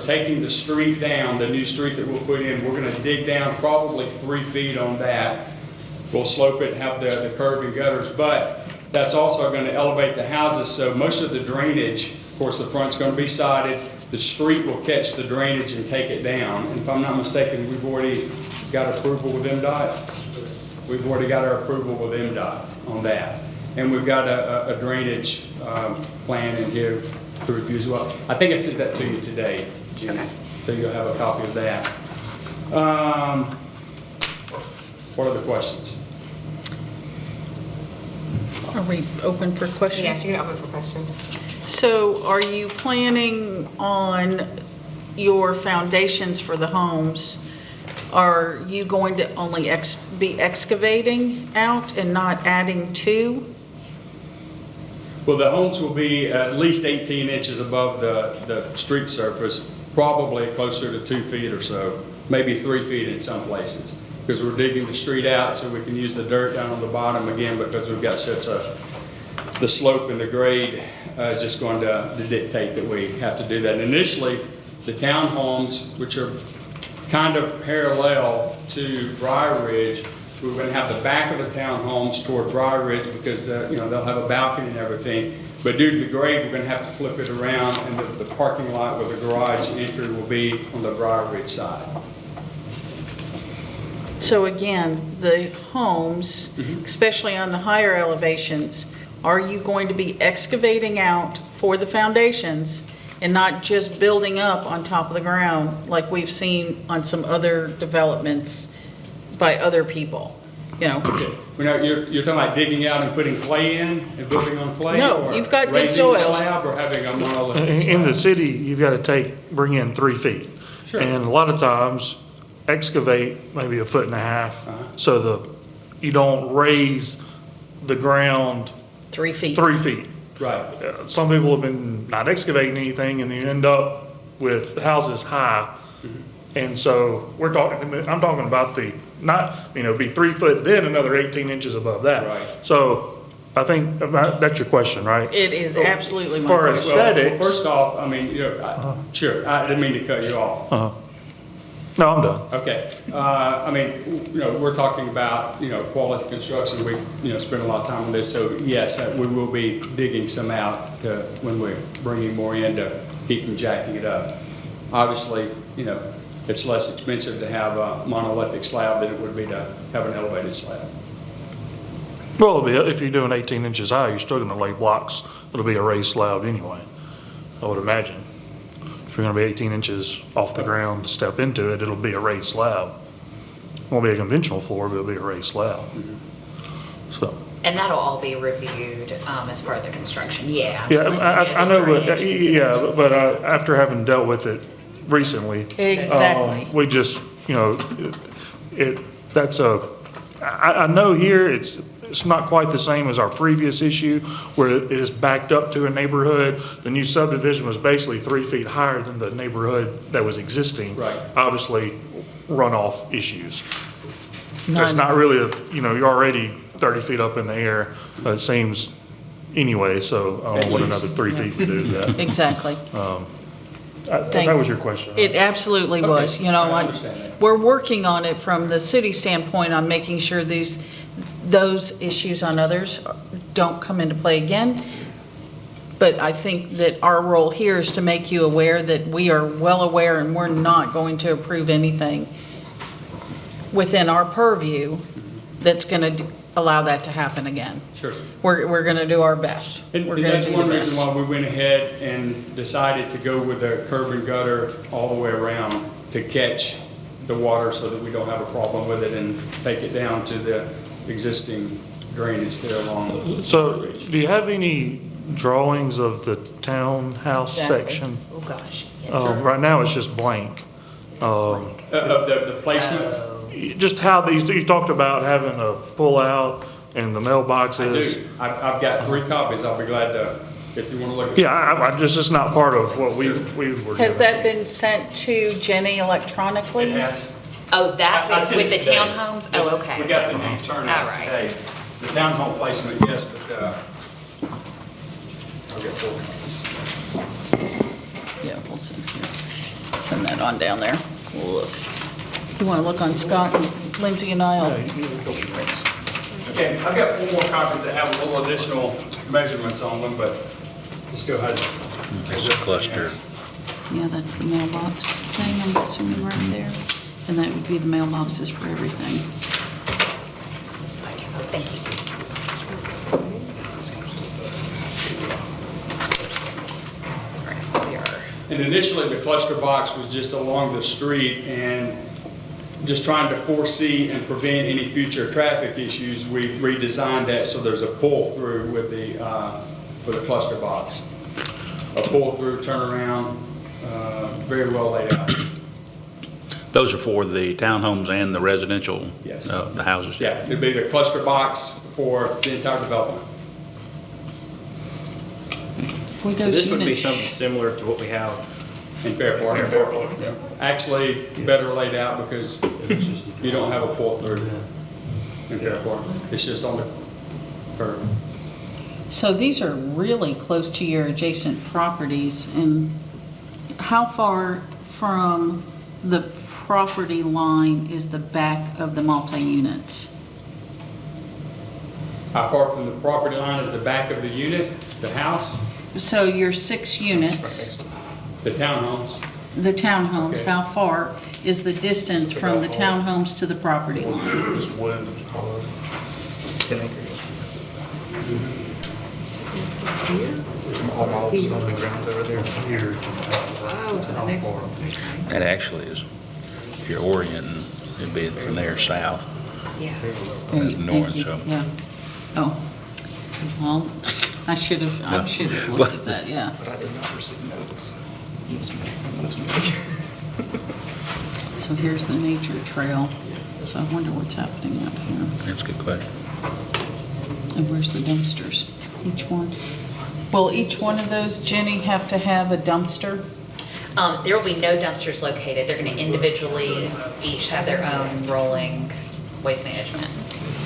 M: taking the street down, the new street that we'll put in, we're gonna dig down probably 3 feet on that. We'll slope it, have the curb and gutters, but that's also gonna elevate the houses, so most of the drainage, of course, the front's gonna be sodded, the street will catch the drainage and take it down. And if I'm not mistaken, we've already got approval with MDOT? We've already got our approval with MDOT on that. And we've got a drainage plan in here to review as well. I think I sent that to you today, Jenny. Okay. So you'll have a copy of that. What are the questions?
C: Are we open for questions?
A: Yes, you can open for questions.
C: So are you planning on your foundations for the homes? Are you going to only be excavating out and not adding to?
M: Well, the homes will be at least 18 inches above the street surface, probably closer to 2 feet or so, maybe 3 feet in some places, because we're digging the street out so we can use the dirt down on the bottom again, because we've got the slope and the grade is just going to dictate that we have to do that. And initially, the townhomes, which are kind of parallel to Briar Ridge, we're going to have the back of the townhomes toward Briar Ridge because they'll have a balcony and everything. But due to the grade, we're going to have to flip it around, and the parking lot where the garage entry will be on the Briar Ridge side.
C: So again, the homes, especially on the higher elevations, are you going to be excavating out for the foundations and not just building up on top of the ground like we've seen on some other developments by other people, you know?
M: You're talking about digging out and putting clay in and building on clay?
C: No,
M: or
C: you've got good
M: raising the
C: soils.
M: slab or having a monolithic slab?
J: In the city, you've got to bring in 3 feet.
M: Sure.
J: And a lot of times, excavate maybe 1.5 feet, so you don't raise the ground
C: 3 feet.
J: 3 feet.
M: Right.
J: Some people have been not excavating anything, and you end up with houses high. And so I'm talking about be 3 foot, then another 18 inches above that.
M: Right.
J: So I think that's your question, right?
C: It is absolutely my
J: For
C: question.
J: aesthetics.
M: Well, first off, sure, I didn't mean to cut you off.
J: No, I'm done.
M: Okay. We're talking about, quality construction. We, spend a lot of time on this. So yes, we will be digging some out when we're bringing more in to keep from jacking it up. Obviously, it's less expensive to have a monolithic slab than it would be to have an elevated slab.
J: Well, if you're doing 18 inches high, you're still going to lay blocks. It'll be a raised slab anyway, I would imagine. If you're going to be 18 inches off the ground to step into it, it'll be a raised slab. Won't be a conventional floor, but it'll be a raised slab. So.
E: And that'll all be reviewed as part of the construction, yeah.
J: Yeah, I know, but after having dealt with it recently.
C: Exactly.
J: We just you know, I know here it's not quite the same as our previous issue where it is backed up to a neighborhood. The new subdivision was basically 3 feet higher than the neighborhood that was existing.
M: Right.
J: Obviously, runoff issues. There's not really you're already 30 feet up in the air, it seems, anyway, so I don't know what another 3 feet would do to that.
C: Exactly.
J: That was your question, right?
C: It absolutely was,
M: Okay,
C: you know,
M: I understand that.
C: we're working on it from the city standpoint on making sure those issues on others don't come into play again. But I think that our role here is to make you aware that we are well aware and we're not going to approve anything within our purview that's going to allow that to happen again.
M: Sure.
C: We're going to do our best.
M: And
C: We're
M: and
C: gonna
M: that's
C: do the
M: one reason
C: best.
M: why we went ahead and decided to go with the curb and gutter all the way around to catch the water so that we don't have a problem with it and take it down to the existing drainage there along.
J: So, do you have any drawings of the townhouse
C: Exactly.
J: section?
E: Oh, gosh, yes.
J: Right now, it's just blank.
M: Of the placement?
J: Just how you talked about having a pull-out and the
M: I
J: mailboxes.
M: do. I've got 3 copies. I'll be glad to, if you want to look at.
J: Yeah, it's not part of what we were.
C: Has
J: given.
C: that been sent to Jenny electronically?
M: It has.
E: Oh,
M: I
E: that is
M: sent
E: with
M: it
E: the
M: today.
E: townhomes?
M: Yes,
E: Oh, okay.
M: We got the
E: okay.
M: new turnout
E: All right.
M: today. The townhome placement, yes, but, I'll get 4 copies.
C: Yeah, we'll send that on down there. We'll look. You want to look on Scott and Lindsay and I'll?
M: Okay, I've got 4 more copies that have a little additional measurements on them, but it still has.
N: It's a cluster.
C: Yeah, that's the mailbox thing, I'm assuming right there. And that would be the mailboxes for everything.
E: Oh, thank you. Sorry, we are.
M: And initially, the cluster box was just along the street, and just trying to foresee and prevent any future traffic issues, we redesigned that so there's a pull-through with the cluster box. A pull-through, turnaround, very well laid out.
N: Those are for the townhomes and the residential?
M: Yes.
N: The houses?
M: Yeah, it'd be the cluster box for the entire development.
C: With
F: So
C: those
F: this would be
C: units-
F: something similar to what we have.
M: In Fairpark. Yeah. Actually, better laid out because you don't have a pull-through in Fairpark. It's just on the curb.
C: So these are really close to your adjacent properties, and how far from the property line is the back of the multi-units?
M: How far from the property line is the back of the unit, the house,
C: So your 6 units,
M: the townhomes?
C: the townhomes,
M: Okay.
C: how far is the distance from the townhomes to the property line?
J: Just wood, 10 acres. All my office on the ground over there, here.
N: That actually is, if you're orienting, it'd be from there south,
E: Yeah.
C: Thank
N: north,
C: you.
N: so.
C: Yeah. Oh, well, I should have looked at that, yeah.
B: But I did not receive notice.
C: So here's the nature trail. So I wonder what's happening out here.
N: That's a good question.
C: And where's the dumpsters? Each one. Will each one of those, Jenny, have to have a dumpster?
E: There will be no dumpsters located. They're going to individually each have their own rolling waste management.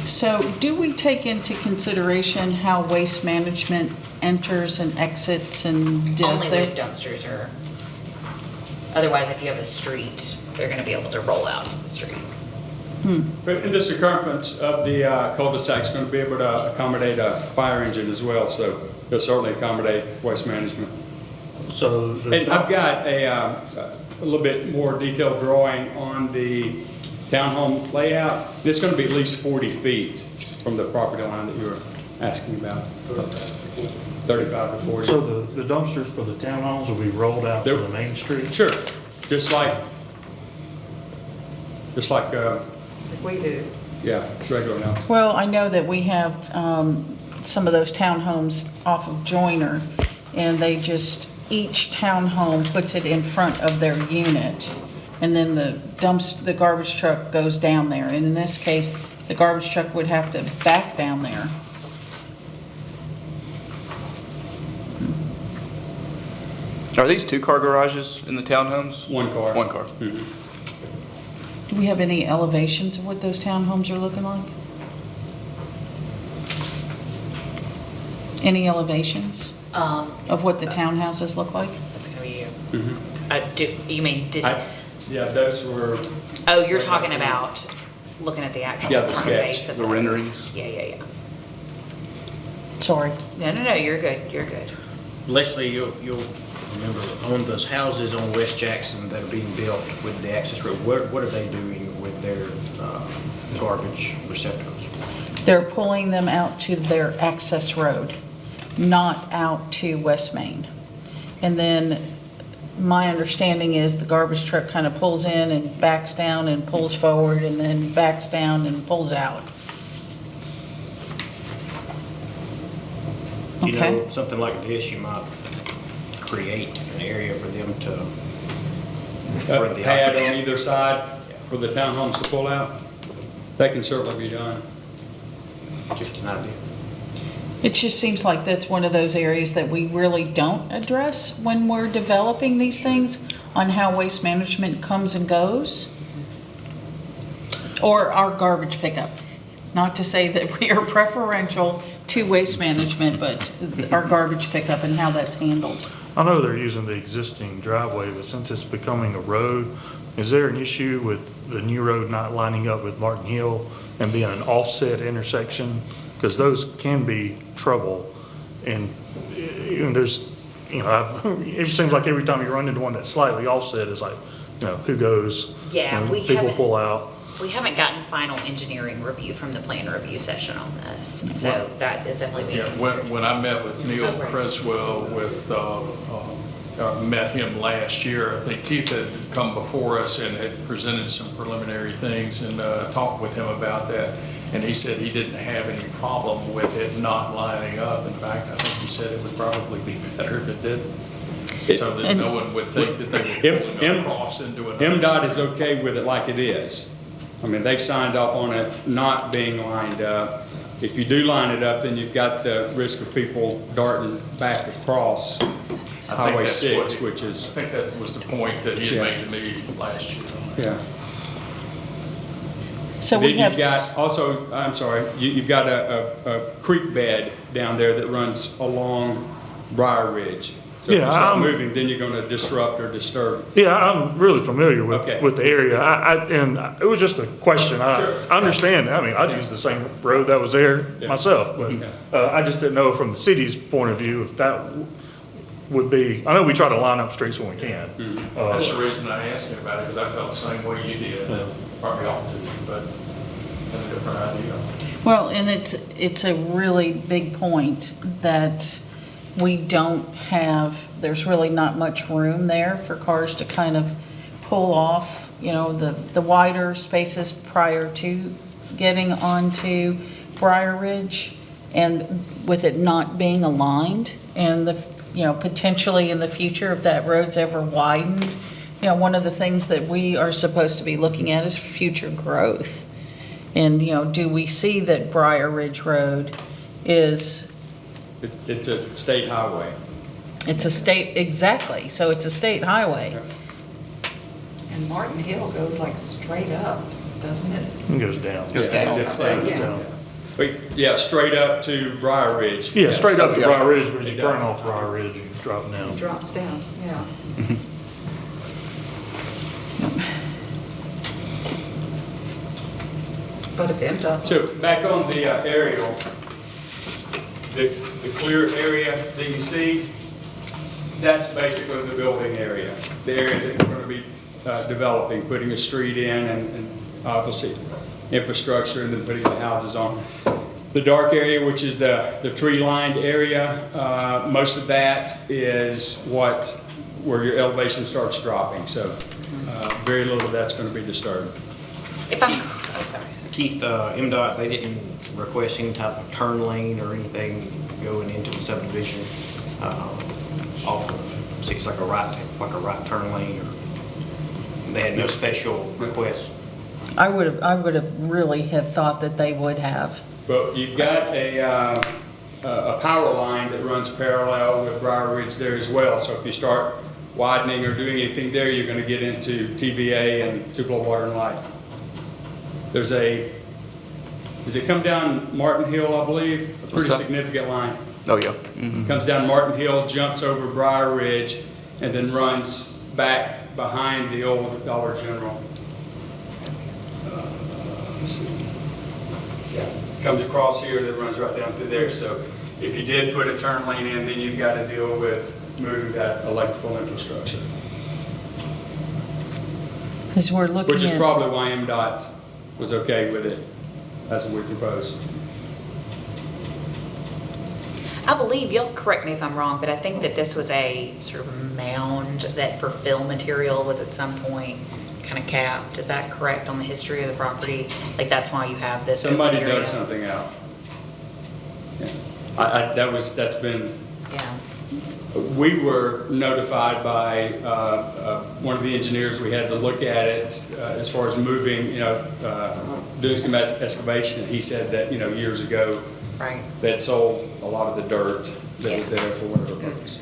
C: So do we take into consideration how waste management enters and exits and does
E: Only with
C: their?
E: dumpsters or, otherwise if you have a street, they're going to be able to roll out to the street.
M: But the circumference of the cul-de-sac is going to be able to accommodate a fire engine as well, so they'll certainly accommodate waste management.
J: So.
M: And I've got a little bit more detailed drawing on the townhome layout. It's going to be at least 40 feet from the property line that you were asking about. 35 to 40.
J: So the dumpsters for the townhomes will be rolled out to
M: They're-
J: the main street?
M: Sure, just like,
L: We do.
M: yeah, regular house.
C: Well, I know that we have some of those townhomes off of Joyner, and they just, each townhome puts it in front of their unit, and then the garbage truck goes down there. And in this case, the garbage truck would have to back down there.
B: Are these two-car garages in the townhomes?
M: One car.
B: One car.
C: Do we have any elevations of what those townhomes are looking like? Any elevations of what the townhouses look like?
E: That's gonna be you. You mean Denny's?
M: Yeah, those were,
E: Oh, you're talking about looking at the actual
M: Yeah, the
E: front
M: sketch,
E: face of
B: the
E: those.
B: renderings.
E: Yeah.
C: Sorry.
E: No, you're good.
F: Leslie, you'll remember on those houses on West Jackson that are being built with the access road, what are they doing with their garbage receptacles?
C: They're pulling them out to their access road, not out to West Main. And then my understanding is the garbage truck kind of pulls in and backs down and pulls forward and then backs down and pulls out.
F: You
C: Okay.
F: know, something like this, you might create an area for them to. for
M: a
F: the
M: pad on either side for the townhomes to pull out. That can certainly be done.
F: Just an idea.
C: It just seems like that's one of those areas that we really don't address when we're developing these things on how waste management comes and goes. Or our garbage pickup. Not to say that we are preferential to waste management, but our garbage pickup and how that's handled.
J: I know they're using the existing driveway, but since it's becoming a road, is there an issue with the new road not lining up with Martin Hill and being an offset intersection? Because those can be trouble. And there's, it seems like every time you run into one that's slightly offset, it's like, who goes?
E: Yeah,
J: And
E: we
J: people
E: haven't-
J: pull out.
E: We haven't gotten final engineering review from the plan review session on this, so that is definitely being
G: Yeah,
E: considered.
G: when I met with Neil Creswell met him last year, I think Keith had come before us and had presented some preliminary things and talked with him about that. And he said he didn't have any problem with it not lining up. In fact, I think he said it would probably be better if it didn't. So that no one would think that they were pulling across into another.
M: MDOT is okay with it like it is. I mean, they've signed off on it not being lined up. If you do line it up, then you've got the risk of people darting back across Highway 6, which is.
G: I think that was the point that he had made to me last year.
M: Yeah.
C: So
M: Then
C: we have.
M: you've got also, I'm sorry, you've got a creek bed down there that runs along Briar Ridge. So if
J: Yeah,
M: you start moving, then you're going to disrupt or disturb.
J: Yeah, I'm really familiar with the area. And it was just a question. I understand. I mean, I'd use the same road that was there myself, but I just didn't know from the city's point of view if that would be, I know we try to line up streets when we can.
G: That's the reason I asked you about it, because I felt the same way you did, probably ought to, but had a different idea.
C: Well, and it's a really big point that we don't have, there's really not much room there for cars to kind of pull off, the wider spaces prior to getting onto Briar Ridge, and with it not being aligned, and potentially in the future, if that road's ever widened, one of the things that we are supposed to be looking at is future growth. And, do we see that Briar Ridge Road is...
M: It's a state highway.
C: It's a state, exactly, so it's a state highway.
L: And Martin Hill goes like straight up, doesn't it?
J: It goes down.
E: Yeah.
M: Straight up to Briar Ridge.
J: Yeah, straight up to Briar Ridge, but you turn off Briar Ridge, you drop down.
L: It drops down, yeah. But if MDOT.
M: So back on the aerial, the clear area that you see, that's basically the building area. The area that we're going to be developing, putting a street in and obviously infrastructure and then putting the houses on. The dark area, which is the tree-lined area, most of that is where your elevation starts dropping. So very little of that's going to be disturbed.
E: Sorry.
F: Keith, MDOT, they didn't request any type of turn lane or anything going into the subdivision off of, see, it's like a right turn lane or They had no special requests.
C: I would have really have thought that they would have.
M: But you've got a power line that runs parallel with Briar Ridge there as well. So if you start widening or doing anything there, you're going to get into TVA and Tupelo Water and Light. Does it come down Martin Hill, I believe? A pretty
B: What's that?
M: significant line.
B: Oh, yeah. Mhm.
M: Comes down Martin Hill, jumps over Briar Ridge, and then runs back behind the old Dollar General. Let's see. Yeah, comes across here, then runs right down through there. So if you did put a turn lane in, then you've got to deal with moving that electrical infrastructure,
C: Because we're looking
M: which is
C: at,
M: probably why MDOT was okay with it, as we proposed.
E: I believe, you'll correct me if I'm wrong, but I think that this was a sort of mound that for fill material was at some point kind of capped. Is that correct on the history of the property? Like, that's why you have this open
M: Somebody
E: area?
M: dug something out. Yeah. That's been,
E: Yeah.
M: we were notified by one of the engineers, we had to look at it as far as moving, doing some excavation. And he said that, years ago,
E: Right.
M: that sold a lot of the dirt that was there for whatever purpose.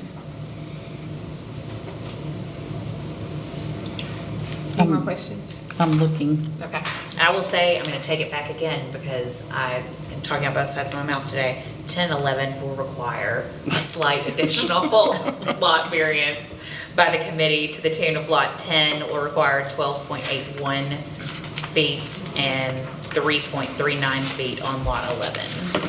A: Any more questions?
C: I'm looking.
E: Okay. I will say, I'm going to take it back again because I am talking out both sides of my mouth today. 10 and 11 will require a slight additional lot variance by the committee to the tune of lot 10 will require 12.81 feet and 3.39 feet on lot 11,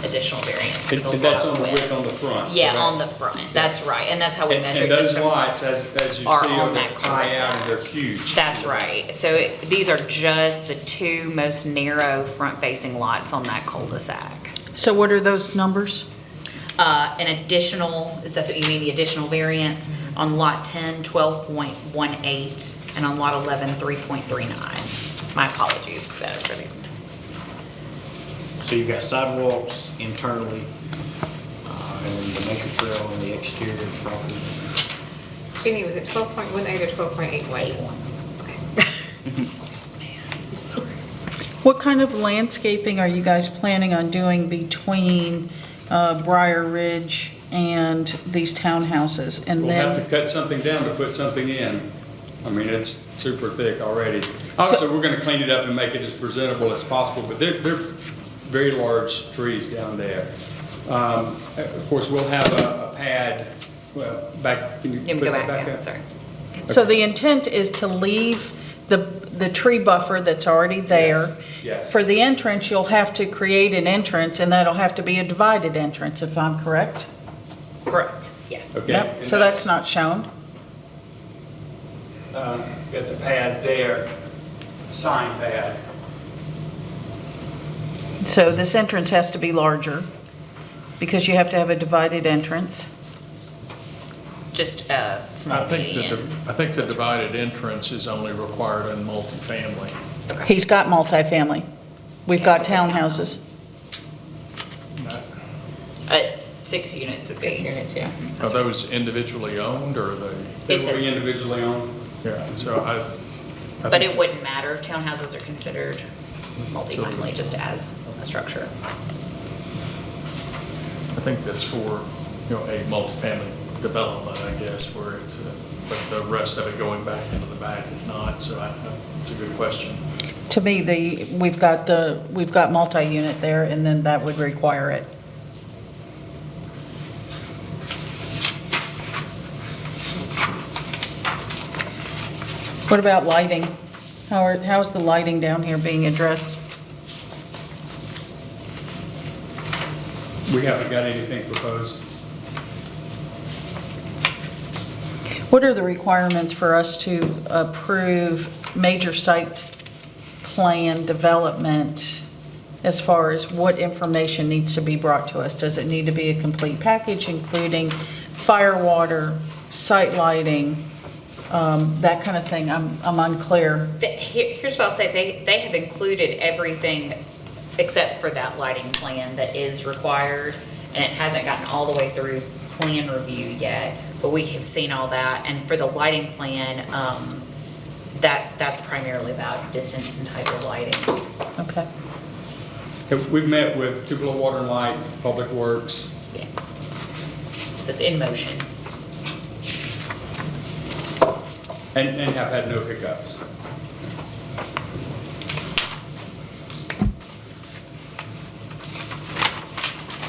E: additional variance. for
M: And
E: the
M: and that's
E: lot
M: on the
E: width.
M: width on the front.
E: Yeah,
M: correct?
E: on the front, that's right, and that's how we measure it.
M: And
E: just
M: those
E: from-
M: lots, as you see,
E: are on
M: they're
E: that
M: high out and they're
E: cul-de-sac.
M: huge.
E: That's right. So these are just the two most narrow front-facing lots on that cul-de-sac.
C: So what are those numbers?
E: An additional, is that what you mean, the additional variance? On lot 10, 12.18, and on lot 11, 3.39. My apologies for that, everybody.
F: So you've got sidewalks internally, and then the nature trail on the exterior of the property.
A: Jeannie, was it 12.18 or 12.81? Okay. Sorry.
C: What kind of landscaping are you guys planning on doing between Briar Ridge and these townhouses? And
M: We'll have to
C: then,
M: cut something down to put something in. I mean, it's super thick already. Obviously, we're gonna clean it up and make it as presentable as possible, but they're very large trees down there. Of course, we'll have a pad, well, back, can you
E: Let me
M: put
E: go
M: that
E: back,
M: back
E: yeah,
M: up?
E: sorry.
C: so the intent is to leave the tree buffer that's already there.
M: Yes.
C: For the entrance, you'll have to create an entrance, and that'll have to be a divided entrance, if I'm correct?
E: Correct, yeah.
M: Okay.
C: Yep,
M: and
C: so that's not shown?
M: Got the pad there, sign pad.
C: So this entrance has to be larger, because you have to have a divided entrance.
E: Just a small
G: I think that
E: median.
G: I think the divided entrance is only required in multifamily.
C: He's got multifamily. We've got townhouses.
G: Not-
E: 6 units would
A: 6
E: be.
A: units, yeah.
G: Are those individually owned, or are they?
M: They will be individually owned.
G: Yeah, so I
E: But
G: think-
E: it wouldn't matter, townhouses are considered multifamily just as a structure.
G: I think that's for, a multifamily development, I guess, where it's, but the rest of it going back into the back is not, so it's a good question.
C: To me, we've got multi-unit there, and then that would require it. What about lighting? How's the lighting down here being addressed?
M: We haven't got anything proposed.
C: What are the requirements for us to approve major site plan development as far as what information needs to be brought to us? Does it need to be a complete package, including fire, water, site lighting, that kind of thing? I'm unclear.
E: Here's what I'll say, they have included everything except for that lighting plan that is required, and it hasn't gotten all the way through plan review yet, but we have seen all that, and for the lighting plan, That's primarily about distance and type of lighting.
C: Okay.
M: We've met with Tupelo Water and Light, Public Works.
E: Yeah. So it's in motion.
M: And have had no hiccups.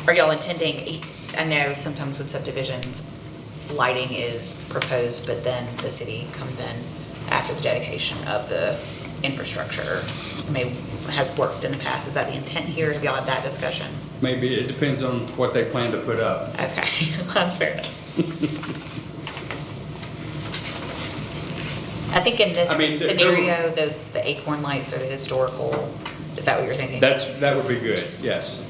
E: Are y'all intending, I know sometimes with subdivisions, lighting is proposed, but then the city comes in after the dedication of the infrastructure, has worked in the past. Is that the intent here? Have y'all had that discussion?
M: Maybe it depends on what they plan to put up.
E: Okay, that's fair enough. I think in this
M: I mean,
E: scenario, the acorn lights are the historical, is that what you're thinking?
M: That would be good, yes.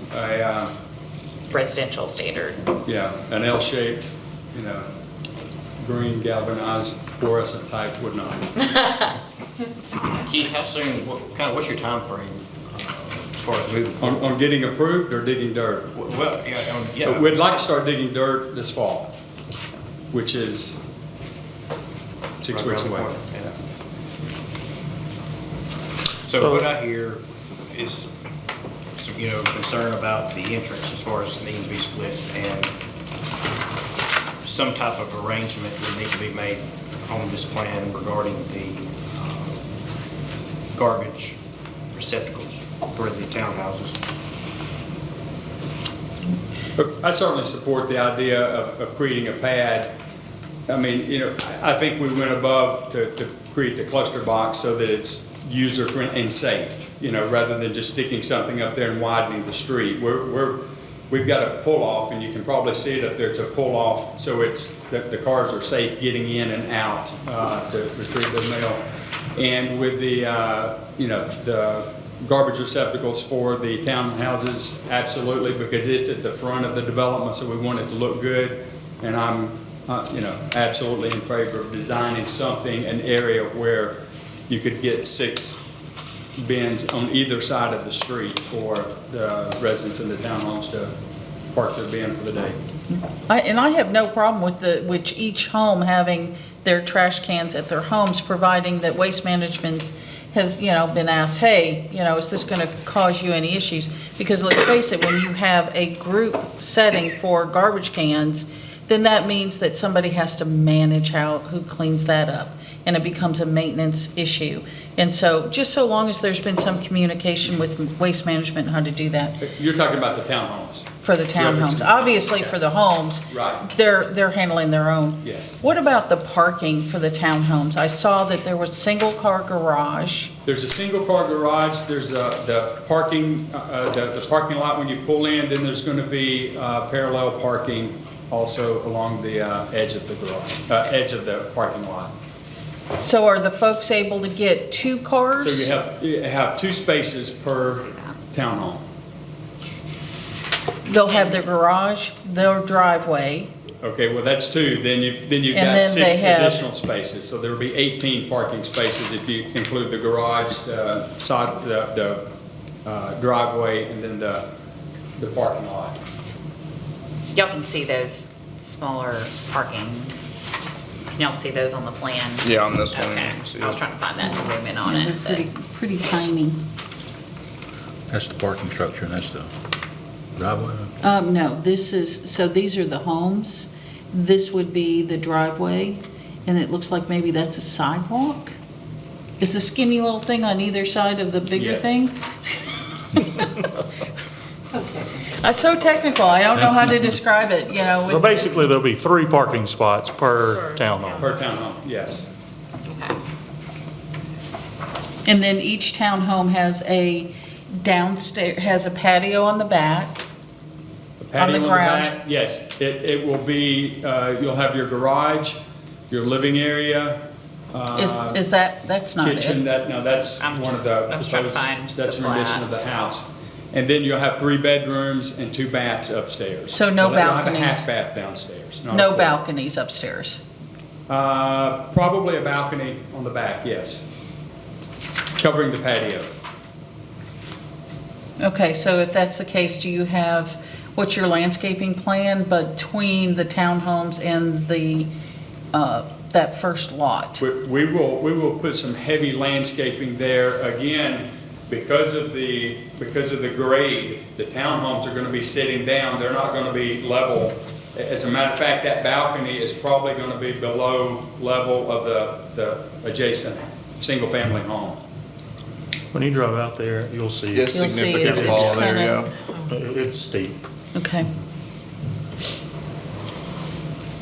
E: Residential standard.
M: Yeah, an L-shaped, green galvanized fluorescent type would not.
F: Keith, how soon, what's your time frame as far as moving?
M: On getting approved or digging dirt?
F: Well, yeah.
M: We'd like to start digging dirt this fall, which is 6 weeks away.
F: Yeah. So what I hear is some, concern about the entrance as far as it needing to be split, and some type of arrangement would need to be made on this plan regarding the garbage receptacles for the townhouses.
M: I certainly support the idea of creating a pad. I mean, I think we went above to create the cluster box so that it's user-friendly and safe, rather than just sticking something up there and widening the street. We've got a pull-off, and you can probably see it up there. It's a pull-off, so it's that the cars are safe getting in and out to retrieve their mail. And with the, the garbage receptacles for the townhouses, absolutely, because it's at the front of the development, so we want it to look good. And I'm, absolutely in favor of designing something, an area where you could get 6 bins on either side of the street for the residents in the townhomes to park their bin for the day.
C: I have no problem with each home having their trash cans at their homes, providing that Waste Management has, been asked, hey, is this going to cause you any issues? Because let's face it, when you have a group setting for garbage cans, then that means that somebody has to manage who cleans that up, and it becomes a maintenance issue. And so, just so long as there's been some communication with Waste Management on how to do that.
M: You're talking about the townhomes?
C: For the townhomes. Obviously, for the homes,
M: Right.
C: they're handling their own.
M: Yes.
C: What about the parking for the townhomes? I saw that there was single-car garage.
M: There's a single-car garage, there's the parking lot when you pull in, then there's going to be parallel parking also along the edge of the garage, edge of the parking lot.
C: So are the folks able to get 2 cars?
M: So you have 2 spaces per townhome.
C: They'll have their garage, their driveway.
M: Okay, well, that's 2, then you've
C: And
M: got
C: then
M: 6
C: they have-
M: additional spaces, so there will be 18 parking spaces if you include the garage, the side, the driveway, and then the parking lot.
E: Y'all can see those smaller parking. Can y'all see those on the plan?
D: Yeah, on this one.
E: Okay,
D: you can see
E: I was
D: it.
E: trying to find that to zoom in on
C: They're
E: it.
C: pretty tiny.
N: That's the parking structure, and that's the driveway.
C: No, these are the homes. This would be the driveway, and it looks like maybe that's a sidewalk? Is the skinny little thing on either side of the bigger
M: Yes.
C: thing? So technical, I don't know how to describe it,
J: So basically, there'll be 3 parking spots per townhome.
M: Per townhome, yes.
E: Okay.
C: And then each townhome has a has a patio on the back.
M: The patio
C: On the ground.
M: back, yes, it will be, you'll have your garage, your living area.
C: Is that's not
M: Kitchen,
C: it?
M: that's
E: I'm
M: one of
E: just-
M: the,
E: I was trying to find
M: that's
E: the
M: a rendition of the
E: flat.
M: house. And then you'll have 3 bedrooms and 2 baths upstairs.
C: So no
M: You'll have
C: balconies?
M: a half bath downstairs. not a
C: No
M: full.
C: balconies upstairs.
M: Probably a balcony on the back, yes. Covering the patio.
C: Okay, so if that's the case, do you have, what's your landscaping plan between the townhomes and the that first lot?
M: We will put some heavy landscaping there. Again, because of the grade, the townhomes are going to be sitting down. They're not going to be level. As a matter of fact, that balcony is probably going to be below level of the adjacent single-family home.
J: When you drive out there, you'll see.
B: Yes,
C: You'll see
B: significant
C: it's
B: fall there,
C: kinda-
B: yeah.
J: It's steep.
C: Okay.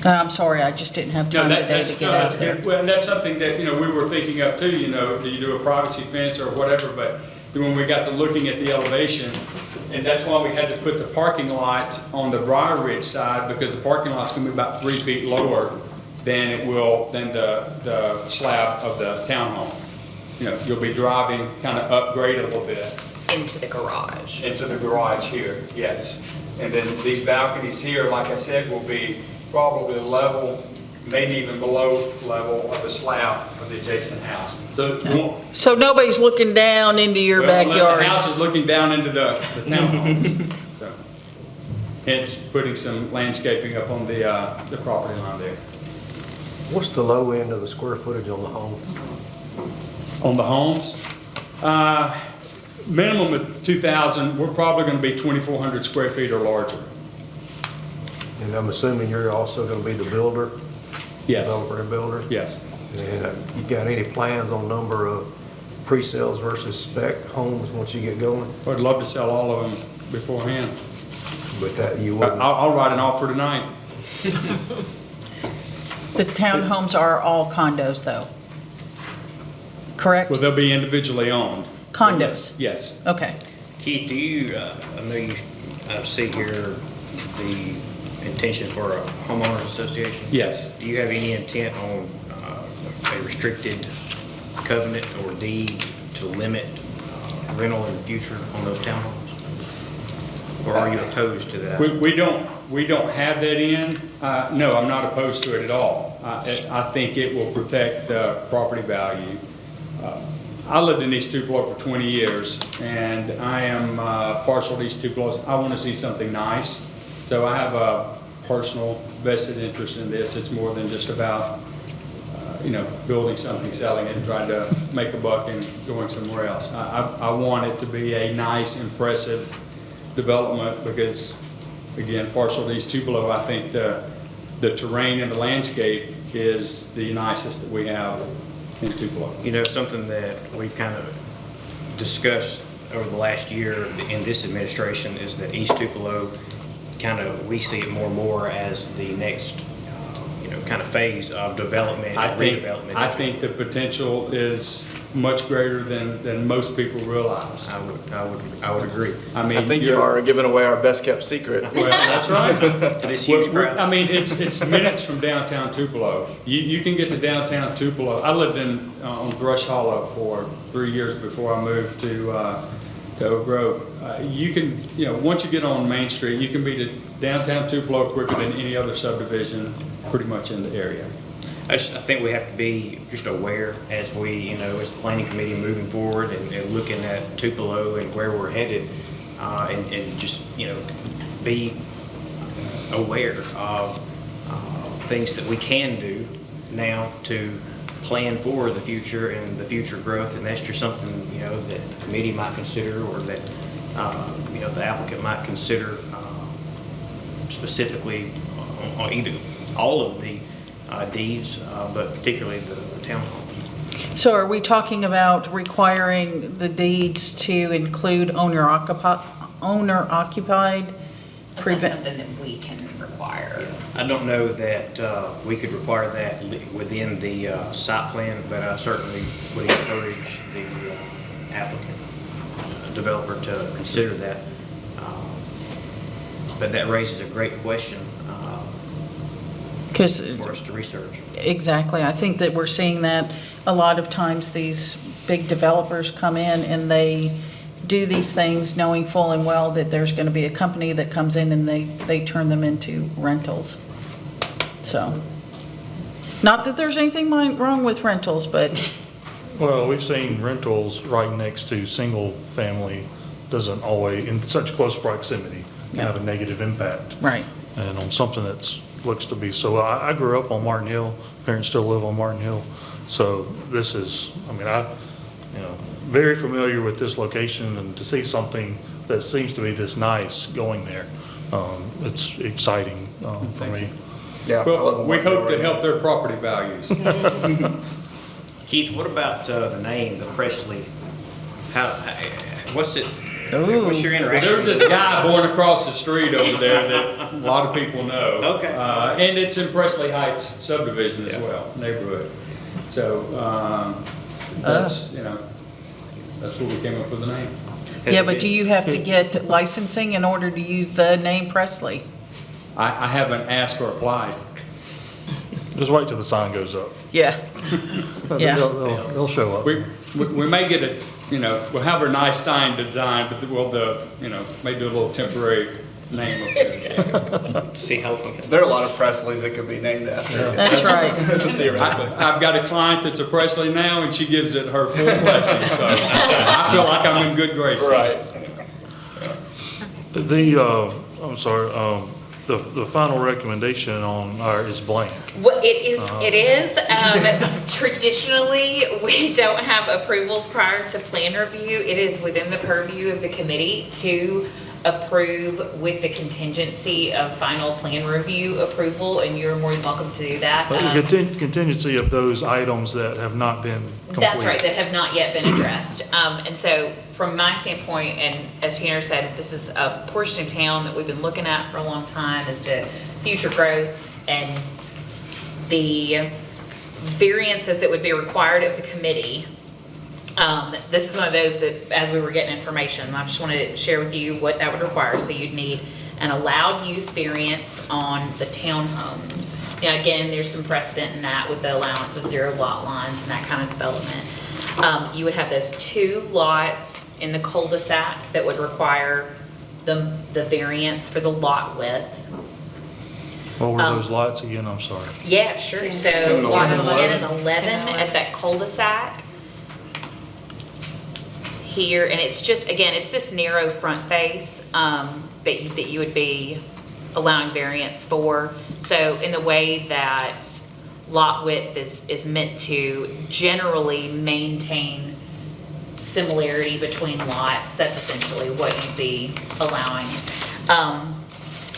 C: I'm sorry, I just didn't have
M: No,
C: time
M: that-
C: today
M: that's,
C: to get
M: no,
C: out
M: that's
C: there.
M: good. Well, and that's something that, we were thinking of too, do you do a privacy fence or whatever, but when we got to looking at the elevation, and that's why we had to put the parking lot on the Briar Ridge side, because the parking lot's gonna be about 3 feet lower than the slab of the townhome. You'll be driving, kind of upgrade a little bit.
E: Into the garage.
M: Into the garage here, yes. And then these balconies here, like I said, will be probably level, maybe even below level of the slab of the adjacent house. So,
C: So nobody's looking down into your
M: well, unless the
C: backyard?
M: house is looking down into the townhomes. So, hence, putting some landscaping up on the property line there.
K: What's the low end of the square footage on the home?
M: On the homes, minimum of 2,000, we're probably going to be 2,400 square feet or larger.
K: And I'm assuming you're also going to be the builder?
M: Yes.
K: Developer and builder?
M: Yes.
K: And you got any plans on number of pre-sales versus spec homes once you get going?
M: I'd love to sell all of them beforehand.
K: But that you wouldn't?
M: I'll write an offer tonight.
C: The townhomes are all condos, though? Correct?
M: Well, they'll be individually owned.
C: Condos?
M: Yes.
C: Okay.
D: Keith, do you, I know you see here the intention for a homeowners association?
M: Yes.
D: Do you have any intent on a restricted covenant or deed to limit rental in the future on those townhomes? Or are you opposed to that?
M: We don't have that in. No, I'm not opposed to it at all. I think it will protect the property value. I lived in East Tupelo for 20 years, and I am partial to East Tupelo. I want to see something nice. So I have a personal vested interest in this. It's more than just about, building something, selling it, and trying to make a buck and going somewhere else. I want it to be a nice, impressive development because, again, partial to East Tupelo, I think the terrain and the landscape is the nicest that we have in Tupelo.
D: Something that we've kind of discussed over the last year in this administration is that East Tupelo, we see it more and more as the next, kind of phase of development and redevelopment.
M: I think the potential is much greater than most people realize.
D: I would agree.
B: I think you are giving away our best-kept secret.
M: Well, that's right.
D: To this huge crowd.
M: It's minutes from downtown Tupelo. You can get to downtown Tupelo. I lived on Brush Hollow for 3 years before I moved to Oak Grove. You can, once you get on Main Street, you can be to downtown Tupelo quicker than any other subdivision pretty much in the area.
D: I think we have to be just aware as we, as the planning committee moving forward and looking at Tupelo and where we're headed, and just, be aware of things that we can do now to plan for the future and the future growth, and that's just something, that the committee might consider or that, the applicant might consider specifically on either all of the deeds, but particularly the townhomes.
C: So are we talking about requiring the deeds to include owner-occupied?
E: That's not something that we can require.
D: I don't know that we could require that within the site plan, but I certainly would encourage the applicant, developer to consider that. But that raises a great question for us to research.
C: Exactly. I think that we're seeing that a lot of times these big developers come in and they do these things knowing full and well that there's going to be a company that comes in and they turn them into rentals. So, not that there's anything wrong with rentals, but.
J: Well, we've seen rentals right next to single-family doesn't always, in such close proximity, can have a negative impact.
C: Right.
J: And on something that's looks to be, so I grew up on Martin Hill, parents still live on Martin Hill. So this is, I mean, very familiar with this location, and to see something that seems to be this nice going there, it's exciting for me.
B: Yeah.
M: Well, we hope to help their property values.
D: Keith, what about the name, the Presley? What's it?
C: Ooh.
D: What's your interaction?
M: There's this guy born across the street over there that a lot of people know.
D: Okay.
M: And it's in Presley Heights subdivision as well, neighborhood. So, that's, that's where we came up with the name.
C: Yeah, but do you have to get licensing in order to use the name Presley?
M: I haven't asked or applied.
J: Just wait till the sign goes up.
C: Yeah. Yeah.
J: They'll show up.
M: We may get a, we'll have a nice sign designed, but may do a little temporary name of it.
D: See how.
B: There are a lot of Presleys that could be named after.
C: That's right.
M: I've got a client that's a Presley now, and she gives it her full blessing, so I feel like I'm in good graces.
B: Right.
J: I'm sorry, the final recommendation on our is blank.
E: Well, it is. Traditionally, we don't have approvals prior to plan review. It is within the purview of the committee to approve with the contingency of final plan review approval, and you're more than welcome to do that.
J: But the contingency of those items that have not been completed.
E: That's right, that have not yet been addressed. And so from my standpoint, and as Tanner said, this is a portion of town that we've been looking at for a long time as to future growth, and the variances that would be required of the committee. This is one of those that, as we were getting information, I just wanted to share with you what that would require. So you'd need an allowed use variance on the townhomes. Again, there's some precedent in that with the allowance of 0 lot lines and that kind of development. You would have those 2 lots in the cul-de-sac that would require the variance for the lot width.
J: What were those lots again? I'm sorry.
E: Yeah, sure. So lots 10 and 11 at that cul-de-sac here, and it's just, again, it's this narrow front face that you would be allowing variance for. So in the way that lot width is meant to generally maintain similarity between lots, that's essentially what you'd be allowing.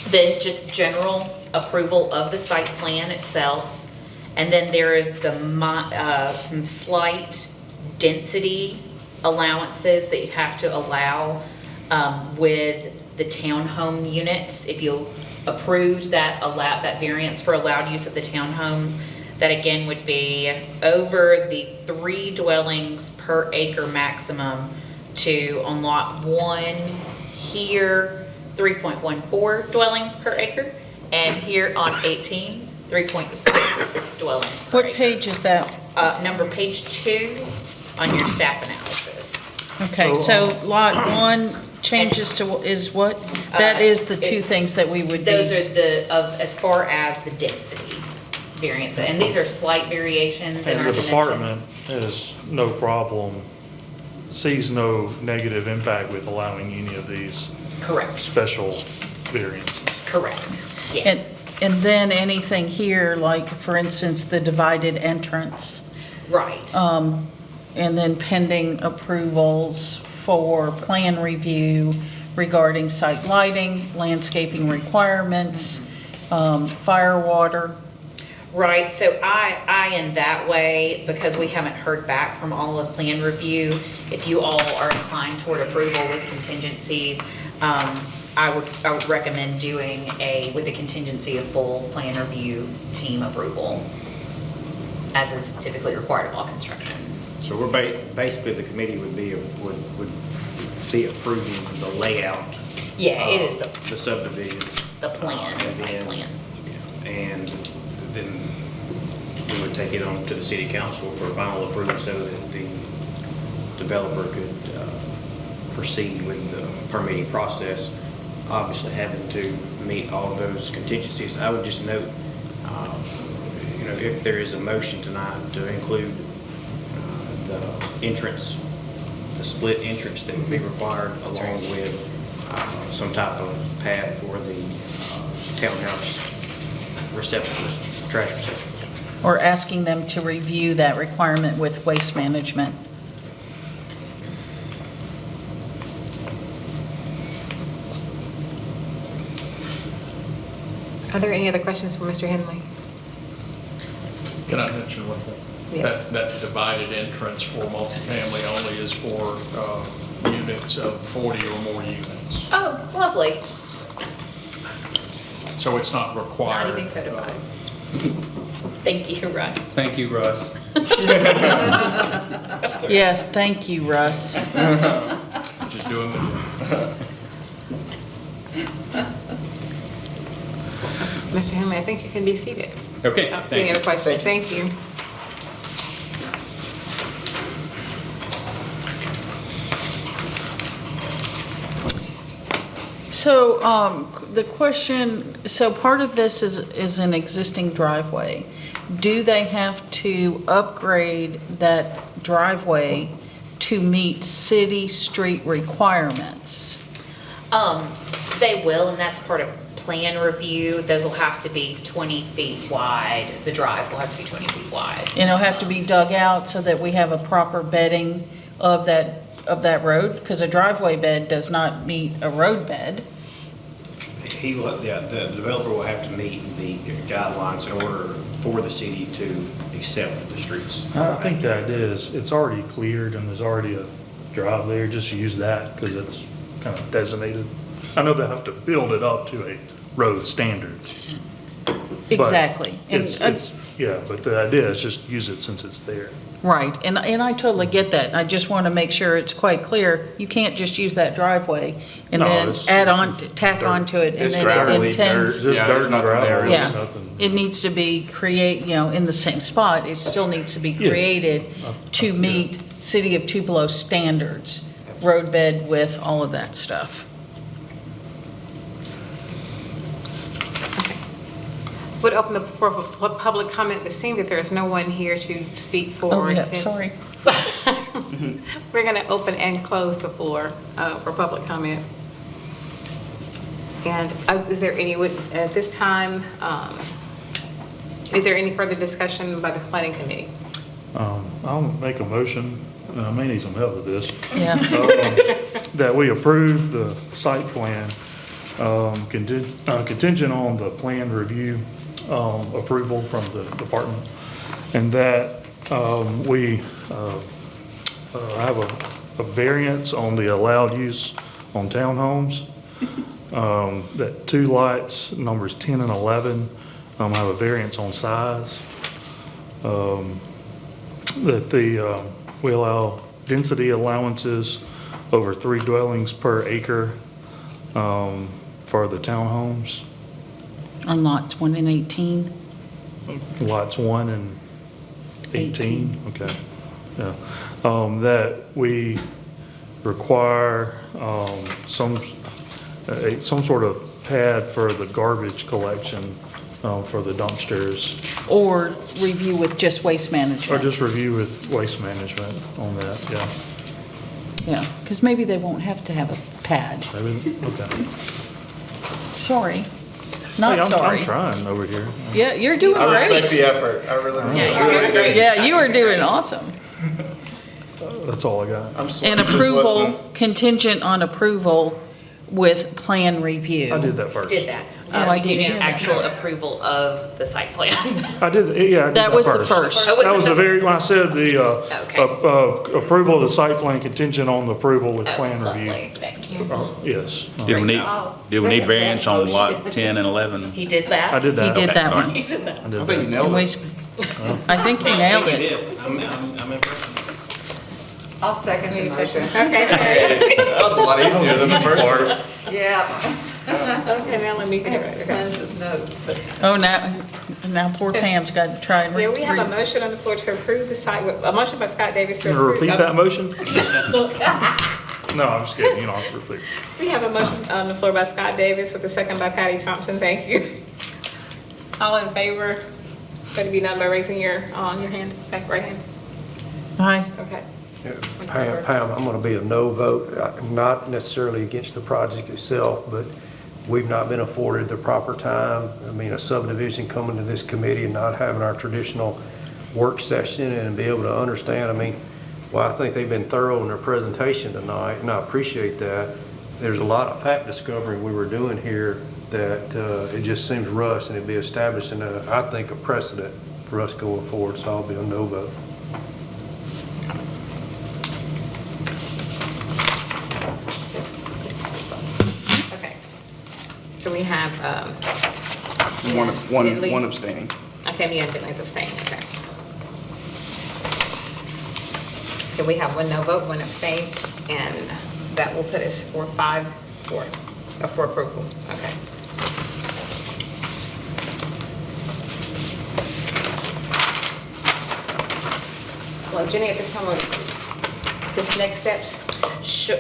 E: Then just general approval of the site plan itself, and then there is some slight density allowances that you have to allow with the townhome units. If you approved that variance for allowed use of the townhomes, that again would be over the 3 dwellings per acre maximum to, on lot 1 here, 3.14 dwellings per acre, and here on 18, 3.6 dwellings per acre.
C: What page is that?
E: Page 2 on your staff analysis.
C: Okay, so lot 1 changes to, is what? That is the 2 things that we would be.
E: Those are as far as the density variance, and these are slight variations in
J: And
E: our
J: the department
E: dimensions.
J: has no problem, sees no negative impact with allowing any of these
E: Correct.
J: special variances.
E: Correct, yeah.
C: And then anything here, like, for instance, the divided entrance.
E: Right.
C: And then pending approvals for plan review regarding site lighting, landscaping requirements, fire, water.
E: Right, so I in that way, because we haven't heard back from all of plan review, if you all are inclined toward approval with contingencies, I would recommend doing with the contingency of full plan review team approval, as is typically required of all construction.
D: So we're basically, the committee would be approving the layout.
E: Yeah, it is
D: the subdivision.
E: the plan, the site plan.
D: And then we would take it on to the city council for final approval so that the developer could proceed with the permitting process, obviously having to meet all of those contingencies. I would just note, if there is a motion tonight to include the entrance, the split entrance that would be required, along with some type of pad for the townhouse receptacles, trash receptacles.
C: or asking them to review that requirement with Waste Management.
A: Are there any other questions for Mr. Henley?
G: Can I mention one thing?
A: Yes.
G: That divided entrance for multifamily only is for units of 40 or more units.
E: Oh, lovely.
G: So it's not
E: Not
G: required.
E: even codified. Thank you, Russ.
M: Thank you, Russ.
C: Yes, thank you, Russ.
G: Just doing the job.
A: Mr. Henley, I think you can be seated.
M: Okay,
A: I don't see
M: thank
A: any
M: you.
A: other questions. Thank you.
C: So, the question, so part of this is an existing driveway. Do they have to upgrade that driveway to meet city street requirements?
E: They will, and that's part of plan review. Those will have to be 20 feet wide. The drive will have to be 20 feet wide.
C: And it'll have to be dug out so that we have a proper bedding of that road? Because a driveway bed does not meet a road bed.
D: He will, yeah, the developer will have to meet the guidelines in order for the city to accept the streets.
J: I think the idea is it's already cleared and there's already a drive there, just use that because it's kind of designated. I know they have to build it up to a road standard. but
C: Exactly. And-
J: Yeah, but the idea is just use it since it's there.
C: Right, and I totally get that. I just want to make sure it's quite clear. You can't just use that driveway and
J: No,
C: then
J: it's
C: add on, tack
J: dirt.
C: onto it, and
B: It's
C: then
B: gravelly,
C: it intends.
B: dirt. Yeah, there's nothing there really.
C: Yeah,
J: Nothing.
C: it needs to be in the same spot. It still needs to be
J: Yeah.
C: created to meet City of Tupelo standards, roadbed width, all of that stuff.
A: Would open the floor for public comment, but seeing that there is no one here to speak for.
C: Oh, yeah,
A: this-
C: sorry.
A: We're going to open and close the floor for public comment. And is there any, at this time, is there any further discussion by the planning committee?
J: I'll make a motion, and I may need some help with this.
C: Yeah.
J: That we approve the site plan contingent on the plan review approval from the department, and that we have a variance on the allowed use on townhomes, that two lots, numbers 10 and 11, have a variance on size, that we allow density allowances over 3 dwellings per acre for the townhomes,
C: On lots 1 and 18.
J: lots 1 and 18. Okay, yeah. That we require some sort of pad for the garbage collection for the dumpsters,
C: Or review with just Waste
J: or
C: Management.
J: just review with Waste Management on that, yeah.
C: Yeah, because maybe they won't have to have a pad.
J: Maybe, okay.
C: Sorry.
J: Hey,
C: Not sorry.
J: I'm trying over here.
C: Yeah, you're doing
B: I respect
C: great.
B: the effort. I really,
E: Yeah, you're
B: really
E: doing
B: do.
E: great.
C: Yeah, you are doing awesome.
J: That's all I got.
B: I'm
C: And
B: just
C: approval,
B: listening.
C: contingent on approval with plan review.
J: I did that first.
E: Did that.
C: Oh, I
E: You
C: didn't
E: need
C: hear that.
E: actual approval of the site plan.
J: I did, yeah. I did
C: That was the first.
E: Oh, was
J: That
E: it
J: was the very, when I said the,
E: Okay.
J: approval of the site plan contingent on the approval with
E: Oh,
J: plan
E: lovely,
J: review.
E: thank you.
J: Yes,
N: Did we need variance on lot 10 and 11?
E: He did that?
J: I did
C: He
J: that.
C: did that
E: He
C: one.
E: did that.
J: I
B: I
J: did
B: think you
J: that.
B: nailed it.
C: Waste- I think he nailed
D: You
C: it.
D: did. I'm impressed.
L: I'll second the motion.
A: Okay.
B: That was a lot easier than the first one.
L: Yeah.
A: Okay, now let me get it right.
L: Tons of notes, but
C: Oh, now poor
A: So-
C: Pam's got to try and
A: Yeah, we have a
C: read.
A: motion on the floor to approve the site, a motion by Scott Davis to
J: You gonna
A: approve.
J: repeat that motion? No, I'm just kidding, you don't have to repeat.
A: We have a motion on the floor by Scott Davis with a second by Patty Thompson. Thank you. All in favor? Let it be done by raising your hand, back right hand.
C: Hi.
A: Okay.
K: Pam, I'm going to be a no vote, not necessarily against the project itself, but We've not been afforded the proper time. I mean, a subdivision coming to this committee and not having our traditional work session and be able to understand, I mean, well, I think they've been thorough in their presentation tonight, and I appreciate that. There's a lot of fact discovery we were doing here that it just seems rushed, and it'd be establishing, I think, a precedent for us going forward, so I'll be a no vote.
A: Okay. So we have,
B: One abstaining.
A: okay, me and Finley's abstaining, okay. Okay, we have one no vote, one abstain, and that will put us for 5-4, for approval, okay. Well, Jenny, at this time, just next steps?
E: Sure.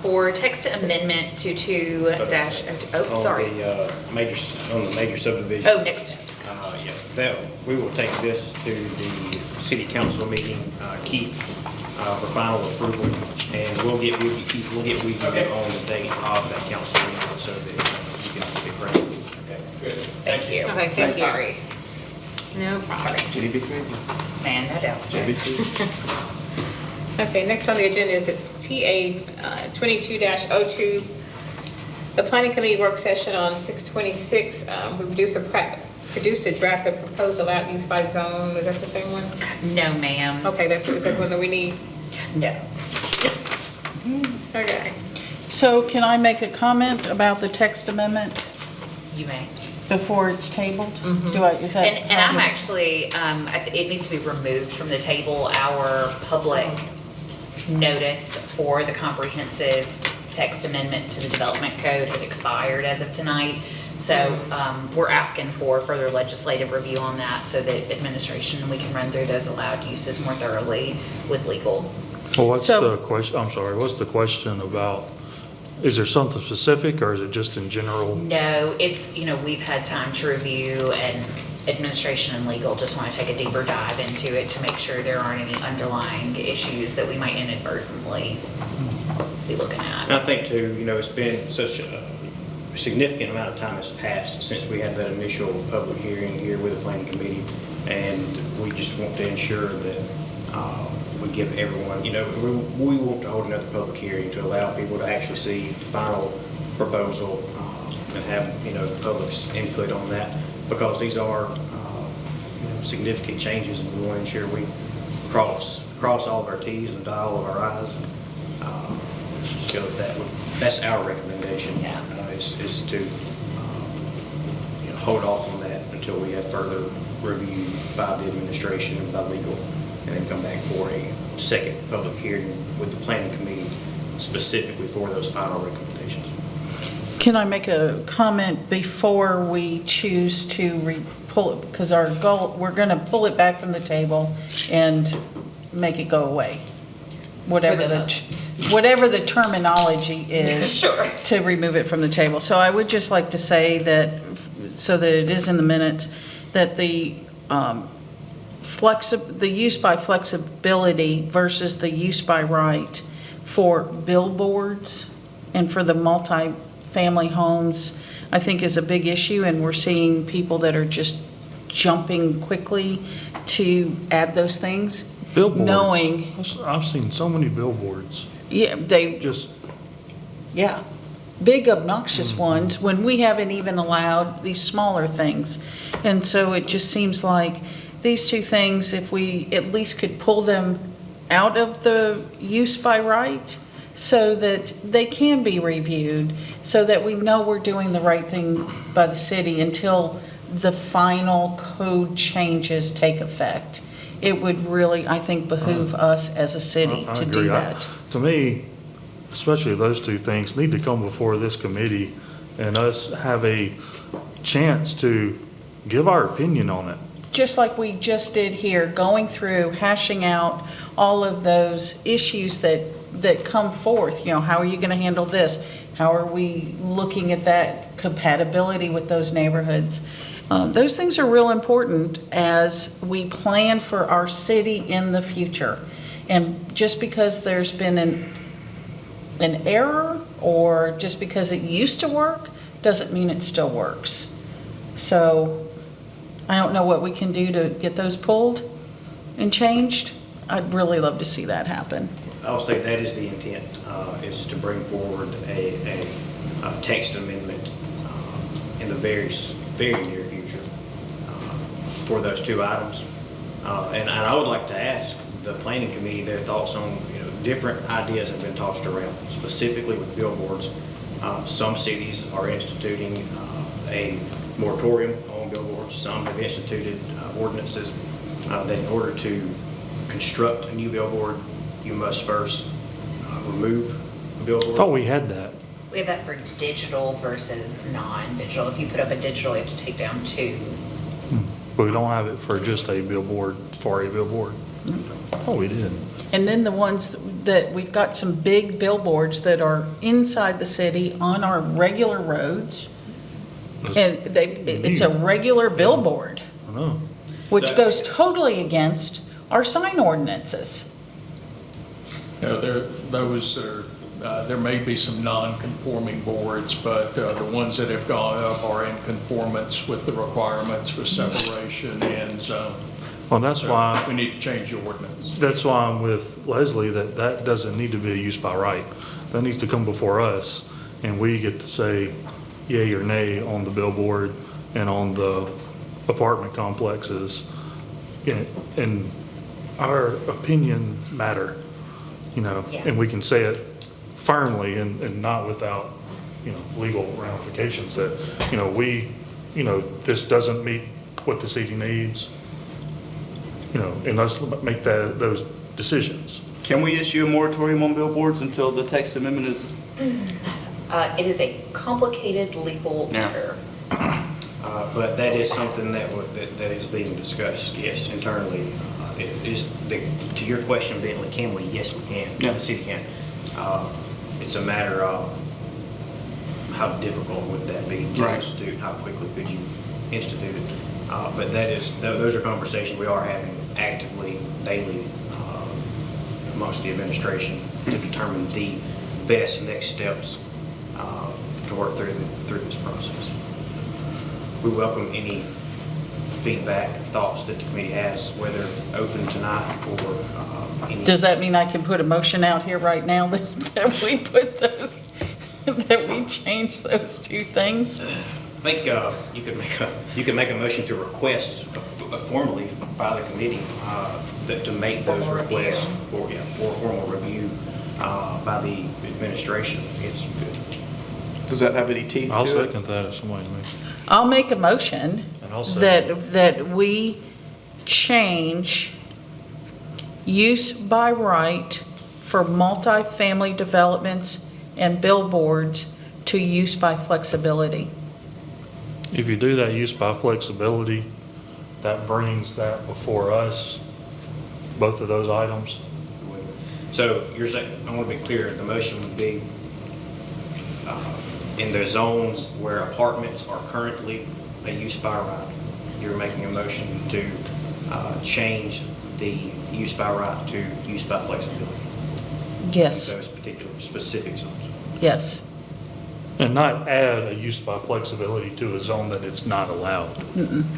E: For text amendment 22 dash, oh, sorry.
D: On the major subdivision.
E: Oh, next steps.
D: Yeah, that, we will take this to the city council meeting, Keith, for final approval, and we'll get with you, Keith, we'll get with you on the date of that council meeting, so that you can be present. Okay, good.
E: Thank you.
A: Okay, thank you.
E: Sorry.
A: No problem.
B: Jenny, be crazy.
E: Man, no doubt.
B: Jenny, be crazy.
A: Okay, next on the agenda is the TA 22-02, the planning committee work session on 6/26. We produced a draft of proposal out use by zone. Is that the same one?
E: No, ma'am.
A: Okay, that's the one that we need.
E: No.
A: Okay.
C: So can I make a comment about the text amendment
E: You may.
C: before it's tabled? Is that?
E: And I'm actually, it needs to be removed from the table. Our public notice for the comprehensive text amendment to the development code has expired as of tonight. So we're asking for further legislative review on that so that administration, we can run through those allowed uses more thoroughly with legal.
J: Well, what's
C: So-
J: the question, I'm sorry, what's the question about? Is there something specific, or is it just in general?
E: No, it's, we've had time to review, and administration and legal just want to take a deeper dive into it to make sure there aren't any underlying issues that we might inadvertently be looking
D: And I
E: at.
D: think too, it's been such a significant amount of time has passed since we had that initial public hearing here with the planning committee, and we just want to ensure that we give everyone, we want to hold another public hearing to allow people to actually see the final proposal and have, the public's input on that, because these are significant changes, and we want to ensure we cross all of our Ts and dot all of our Is. Just go with that. That's our recommendation.
E: Yeah.
D: Is to hold off on that until we have further review by the administration and by legal, and then come back for a second public hearing with the planning committee specifically for those final recommendations.
C: Can I make a comment before we choose to pull it? Because our goal, we're going to pull it back from the table and make it go away. Whatever the terminology is.
E: Sure.
C: To remove it from the table. So I would just like to say that, so that it is in the minutes, that the use by flexibility versus the use by right for billboards and for the multi-family homes, I think is a big issue, and we're seeing people that are just jumping quickly to add those things.
J: Billboards.
C: Knowing,
J: I've seen so many billboards,
C: yeah,
J: just,
C: yeah, big obnoxious ones, when we haven't even allowed these smaller things. And so it just seems like these two things, if we at least could pull them out of the use by right so that they can be reviewed, so that we know we're doing the right thing by the city until the final code changes take effect. It would really, I think, behoove us as a city
J: I
C: to
J: agree.
C: do that.
J: To me, especially those two things need to come before this committee and us have a chance to give our opinion on it.
C: Just like we just did here, going through, hashing out all of those issues that come forth. How are you going to handle this? How are we looking at that compatibility with those neighborhoods? Those things are real important as we plan for our city in the future. And just because there's been an error, or just because it used to work, doesn't mean it still works. So I don't know what we can do to get those pulled and changed. I'd really love to see that happen.
D: I'll say that is the intent, is to bring forward a text amendment in the very near future for those two items. And I would like to ask the planning committee their thoughts on, different ideas have been tossed around, specifically with billboards. Some cities are instituting a moratorium on billboards. Some have instituted ordinances that in order to construct a new billboard, you must first remove a billboard.
J: I thought we had that.
E: We have that for digital versus non-digital. If you put up a digital, you have to take down 2.
J: But we don't have it for just a billboard, for a billboard. Oh, we did.
C: And then the ones that, we've got some big billboards that are inside the city on our regular roads. And it's a regular billboard,
J: I know.
C: which goes totally against our sign ordinances.
G: There may be some non-conforming boards, but the ones that have gone up are in conformance with the requirements for separation and zone.
J: Well, that's why.
G: We need to change the ordinance.
J: That's why I'm with Leslie, that doesn't need to be a use by right. That needs to come before us, and we get to say yay or nay on the billboard and on the apartment complexes. And our opinion matter,
E: Yeah.
J: and we can say it firmly and not without, legal ramifications that, this doesn't meet what the city needs. And let's make those decisions.
B: Can we issue a moratorium on billboards until the text amendment is?
E: It is a complicated legal matter.
D: But that is something that is being discussed, yes, internally. To your question, Bentley, can we? Yes, we can.
B: Yeah.
D: The city can. It's a matter of how difficult would that be to
B: Right.
D: institute? How quickly could you institute it? But those are conversations we are having actively, daily, amongst the administration to determine the best next steps to work through this process. We welcome any feedback, thoughts that the committee has, whether open tonight or any.
C: Does that mean I can put a motion out here right now that we put those, that we change those 2 things?
D: I think you could make a motion to request formally by the committee to make those requests for formal review by the administration.
B: Does that have any teeth
J: I'll
B: to it?
J: second that if somebody makes.
C: I'll make a motion
J: And I'll second
C: that we change use by right for multifamily developments and billboards to use by flexibility.
J: If you do that use by flexibility, that brings that before us, both of those items.
D: So you're saying, I want to be clear, the motion would be in the zones where apartments are currently a use by right, you're making a motion to change the use by right to use by flexibility.
C: Yes,
D: Those particular specific zones.
C: yes.
J: And not add a use by flexibility to a zone that it's not allowed.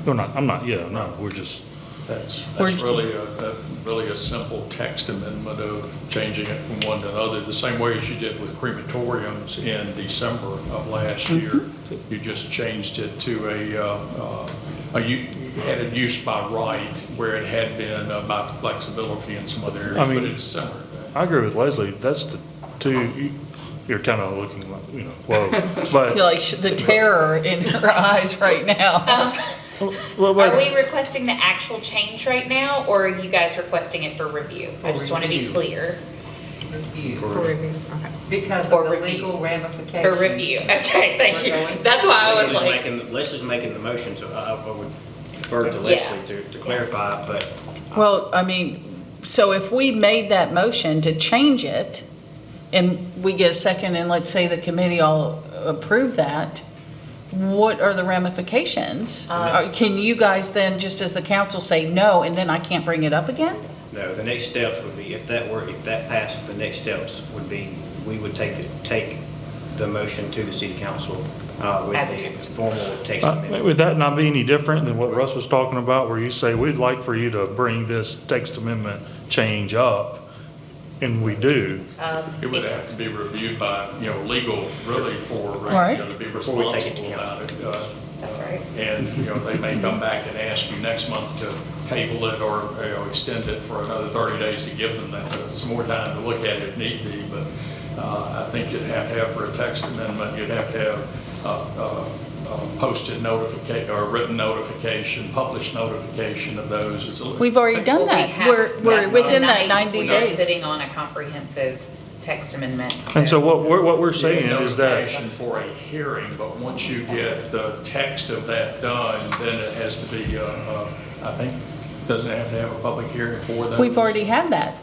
J: We're just,
G: That's
C: We're-
G: really a simple text amendment of changing it from one to another, the same way as you did with crematoriums in December of last year. You just changed it to you had a use by right where it had been by flexibility in some other areas, but it's similar.
J: I agree with Leslie, that's the 2, you're kind of looking like, whoa. But,
C: Feel like the terror in her eyes right now.
E: Are we requesting the actual change right now, or are you guys requesting it for review? I just want to be clear.
L: Review.
A: For review, okay.
L: Because
E: For
L: of the
E: review.
L: legal ramifications.
E: For review, okay, thank
L: We're
E: you.
L: going-
E: That's why I was like,
D: Leslie's making the motion, so I would defer to
E: Yeah.
D: Leslie to clarify, but
C: Well, I mean, so if we made that motion to change it, and we get a second, and let's say the committee all approve that, what are the ramifications? Can you guys then, just as the council, say no, and then I can't bring it up again?
D: no, the next steps would be, if that passed, the next steps would be we would take the motion to the city council with
E: As a
D: the
E: text.
D: formal text amendment.
J: Would that not be any different than what Russ was talking about, where you say, we'd like for you to bring this text amendment change up, and we do?
G: It would have to be reviewed by, legal, really, for,
C: Right.
G: to be
D: Before we take it to
G: responsible about it.
E: That's right.
G: And, they may come back and ask you next month to table it or, extend it for another 30 days to give them that, some more time to look at it if need be. But I think you'd have to have, for a text amendment, you'd have to have posted notification, or written notification, published notification of those.
C: We've already done
E: Well, we
C: that.
E: have-
C: We're
E: that's
C: within that
E: tonight.
C: 90
E: We are
C: days.
E: sitting on a comprehensive text amendment.
J: And so what we're saying
G: Yeah,
J: is that,
G: notification for a hearing, but once you get the text of that done, then it has to be, I think, doesn't it have to have a public hearing for those?
C: We've already had that.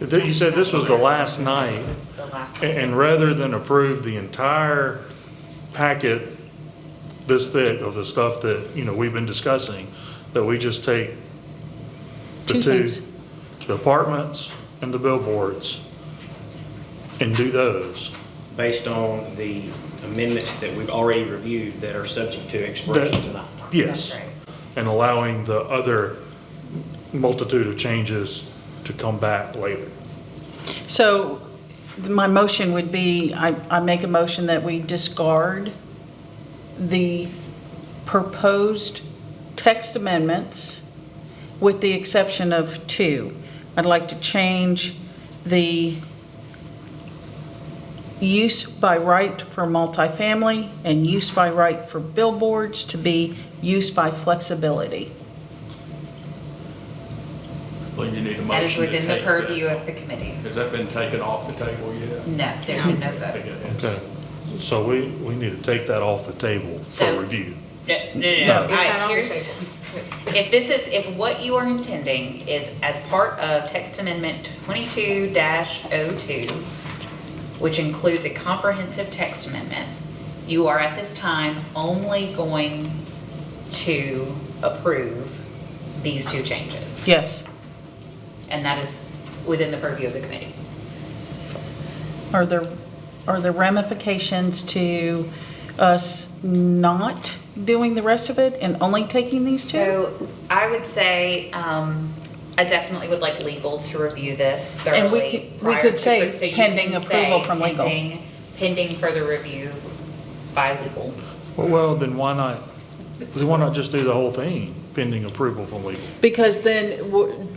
E: No,
J: you said this was the last night,
E: this is the last one.
J: and rather than approve the entire packet this thick of the stuff that, we've been discussing, that we just take the
C: Two things.
J: the apartments and the billboards and do those.
D: Based on the amendments that we've already reviewed that are subject to expiration
J: That-
D: tonight.
J: Yes.
E: That's right.
J: And allowing the other multitude of changes to come back later.
C: So my motion would be, I make a motion that we discard the proposed text amendments with the exception of two. I'd like to change the use by right for multifamily and use by right for billboards to be use by flexibility.
G: Well, you need a motion
E: That is
G: to
E: within the
G: take
E: purview
G: that.
E: of the committee.
G: Has that been taken off the table yet?
E: No, there's been no
G: I
E: vote.
G: think it has.
J: Okay. So we need to take that off the table for
E: So-
J: review.
E: No.
A: No,
E: All
A: it's
E: right,
A: not on the
E: here's-
A: table.
E: If what you are intending is as part of text amendment 22-02, which includes a comprehensive text amendment, you are at this time only going to approve these two changes.
C: Yes.
E: And that is within the purview of the committee.
C: Are there ramifications to us not doing the rest of it and only taking these two?
E: So I would say, I definitely would like legal to review this
C: And we
E: thoroughly.
C: could- we
E: prior
C: could
E: to-
C: say
E: so you
C: pending
E: can
C: approval
E: say
C: from legal.
E: Pending further review by legal.
J: Well, then why not just do the whole thing pending approval from legal?
C: Because then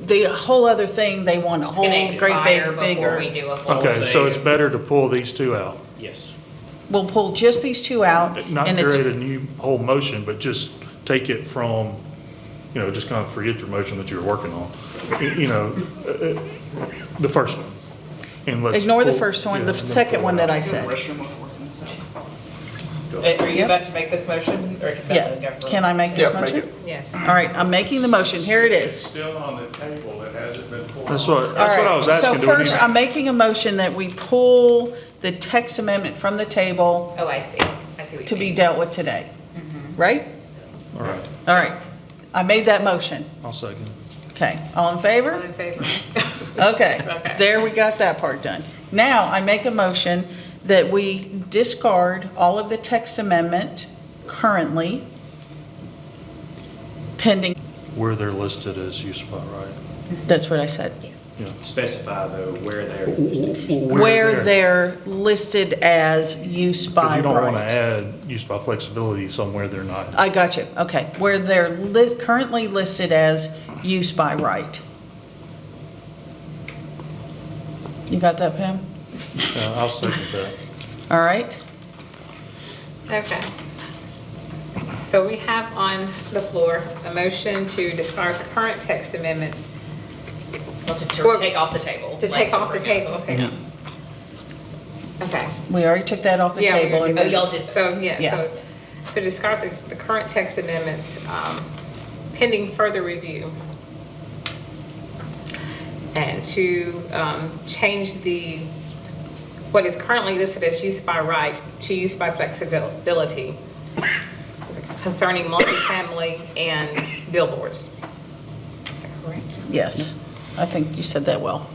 C: the whole other thing, they want a
E: It's
C: whole
E: gonna
C: great
E: expire
C: big,
E: before we
C: bigger.
E: do a full.
J: Okay, so it's better to pull these two out,
D: Yes.
C: We'll pull just these two out
J: not
C: and it's,
J: create a new whole motion, but just take it from, just kind of forget your motion that you were working on. The first one. And let's
C: ignore the
J: pull-
C: first one,
J: yeah,
C: the
J: then
C: second
J: pull
C: one
J: it
C: that
J: out.
C: I said.
A: Are you
C: Yep.
A: about to make this motion, or?
C: Yeah, can I make this
B: Yeah, make
C: motion?
B: it.
A: Yes.
C: All right, I'm making the motion, here it
G: It's
C: is.
G: still on the table, it hasn't been pulled.
J: That's
G: off.
J: what I was asking.
C: So
J: Do we
C: first,
J: need-
C: I'm making a motion that we pull the text amendment from the table
E: Oh, I see. I see what
C: to
E: you
C: be
E: mean.
C: dealt with today, right?
J: All right,
C: All right, I made that motion.
J: I'll second.
C: Okay, all in favor?
A: All in favor?
C: Okay,
A: Okay.
C: there we got that part done. Now, I make a motion that we discard all of the text amendment currently pending,
J: Where they're listed as use by right.
C: that's what I said.
D: Specify though where they're listed.
C: Where they're listed as use
J: Because
C: by
J: you don't want to
C: right.
J: add use by flexibility somewhere they're not.
C: I got you, okay. Where they're currently listed as use by right. You got that, Pam?
J: I'll second that.
C: All right?
A: Okay. So we have on the floor a motion to discard the current text amendments.
E: Well, to take off the table.
A: To take
E: like
A: off the
E: bring
A: table,
E: up.
A: okay. Okay.
C: We already took that off the
A: Yeah, we
C: table.
A: already
C: and
A: did
E: Oh, y'all did.
A: So, yeah,
C: Yeah.
A: so discard the current text amendments pending further review. And to change what is currently listed as use by right to use by flexibility concerning multifamily and billboards. Is that correct?
C: Yes, I think you said that well.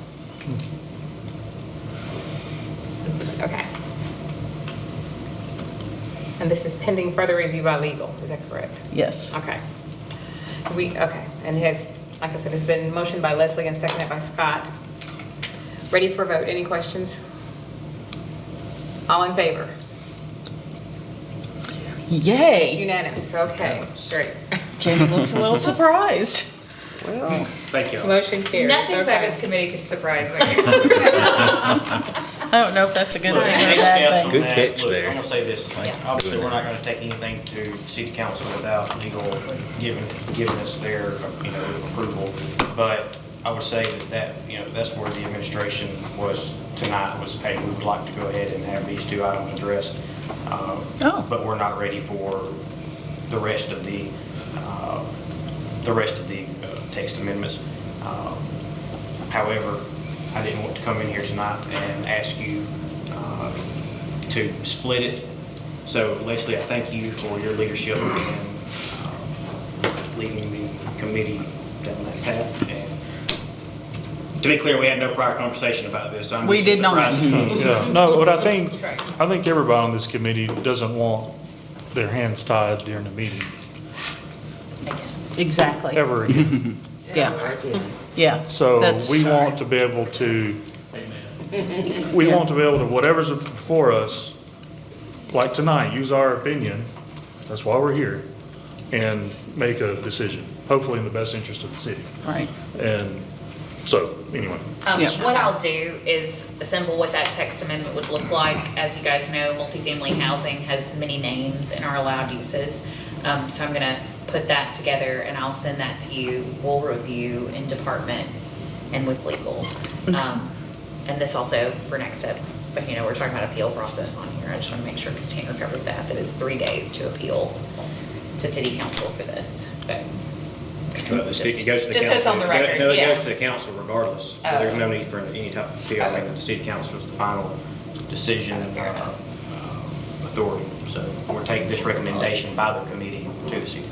A: And this is pending further review by legal, is that correct?
C: Yes.
A: Okay. Okay, and it has, like I said, it's been motioned by Leslie and seconded by Scott. Ready for a vote, any questions? All in favor?
C: Yay.
A: Unanimous, okay, great.
C: Jenny looks a little surprised.
D: Thank you.
A: Motion carries,
E: Nothing about
A: okay.
E: this committee could surprise me.
C: I don't know if that's a good thing or a
D: Next
C: bad
D: steps
C: thing.
D: on
N: Good
D: that,
N: catch
D: look,
N: there.
D: I'm gonna say this, obviously, we're not gonna take anything to city council without legal giving us their, approval. But I would say that, that's where the administration was tonight, was, hey, we would like to go ahead and have these two items addressed. But we're not ready for the rest of the text amendments. However, I didn't want to come in here tonight and ask you to split it. So Leslie, I thank you for your leadership and leading the committee down that path. And to be clear, we had no prior conversation about this. I'm
C: We
D: just
C: did not.
D: surprised.
J: Yeah, no, but I think everybody on this committee doesn't want their hands tied during the meeting,
C: Exactly.
J: ever again.
C: Yeah. Yeah.
J: So
C: That's-
J: we want to be able to, we want to be able to, whatever's before us, like tonight, use our opinion, that's why we're here, and make a decision, hopefully in the best interest of the city.
C: Right.
J: And so, anyway.
C: Yeah.
E: What I'll do is assemble what that text amendment would look like. As you guys know, multifamily housing has many names in our allowed uses. So I'm gonna put that together and I'll send that to you. We'll review in department and with legal. And this also for next step, but we're talking about appeal process on here. I just wanna make sure, because Tanner covered that it's 3 days to appeal to city council for this, but.
D: But it goes to the council.
E: Just so it's on the record,
D: No, it
E: yeah.
D: goes to the council regardless.
E: Oh.
D: There's no need for any type of appeal. I mean, the city council is the final decision
E: Fair enough.
D: authority. So we're taking this recommendation by the committee to the city.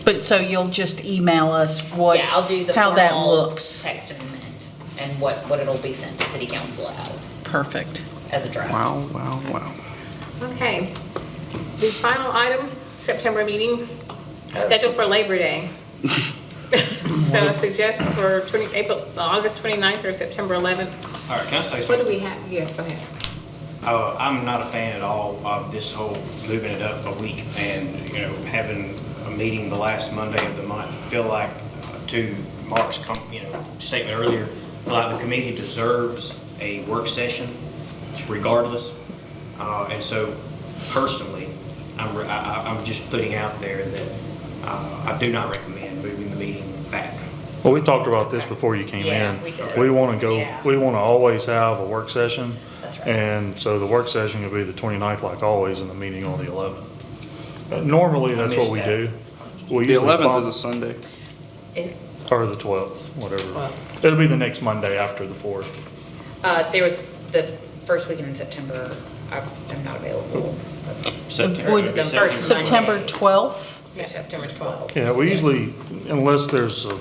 C: But so you'll just email us what,
E: Yeah, I'll do the
C: how that
E: formal
C: looks.
E: text amendment and what it'll be sent to city council
C: Perfect.
E: as a draft.
B: Wow, wow, wow.
A: Okay. The final item, September meeting, scheduled for Labor Day. So suggest for August 29th or September 11th.
D: All right, can I say
A: What
D: something?
A: do we have? Yes, go ahead.
D: I'm not a fan at all of this whole moving it up a week and, having a meeting the last Monday of the month. I feel like, to Mark's, statement earlier, I feel like the committee deserves a work session regardless. And so personally, I'm just putting out there that I do not recommend moving the meeting back.
J: Well, we talked about this before you came
E: Yeah,
J: in.
E: we did.
J: We want to go,
E: Yeah.
J: we want to always have a work session.
E: That's right.
J: And so the work session will be the 29th like always, and the meeting on the 11th. Normally, that's what we
D: missed
J: do. We
B: The
J: usually
B: 11th
J: bump-
B: is a Sunday.
J: Or the 12th, whatever. It'll be the next Monday after the 4th.
E: There was the first weekend in September, I'm not available. That's
D: September.
C: Would-
E: the first
C: September
E: Monday.
C: 12th?
A: Yeah, September 12th.
J: Yeah, we usually, unless there's a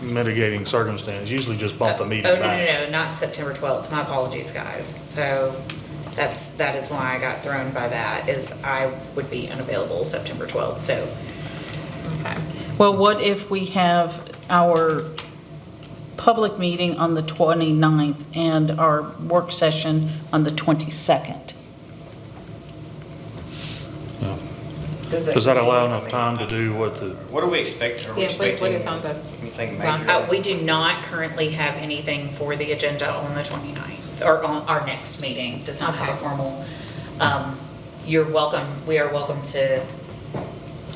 J: mitigating circumstance, usually just bump the meeting
E: Oh,
J: back.
E: no, not September 12th. My apologies, guys. So that is why I got thrown by that, is I would be unavailable September 12th, so.
A: Okay.
C: Well, what if we have our public meeting on the 29th and our work session on the 22nd?
J: Does that allow enough time to do what the,
D: What are we expecting? Are we
A: Yeah, what is
D: expecting
A: on the?
D: anything major?
E: We do not currently have anything for the agenda on the 29th, or on our next meeting, does not have a formal. You're welcome, we are welcome to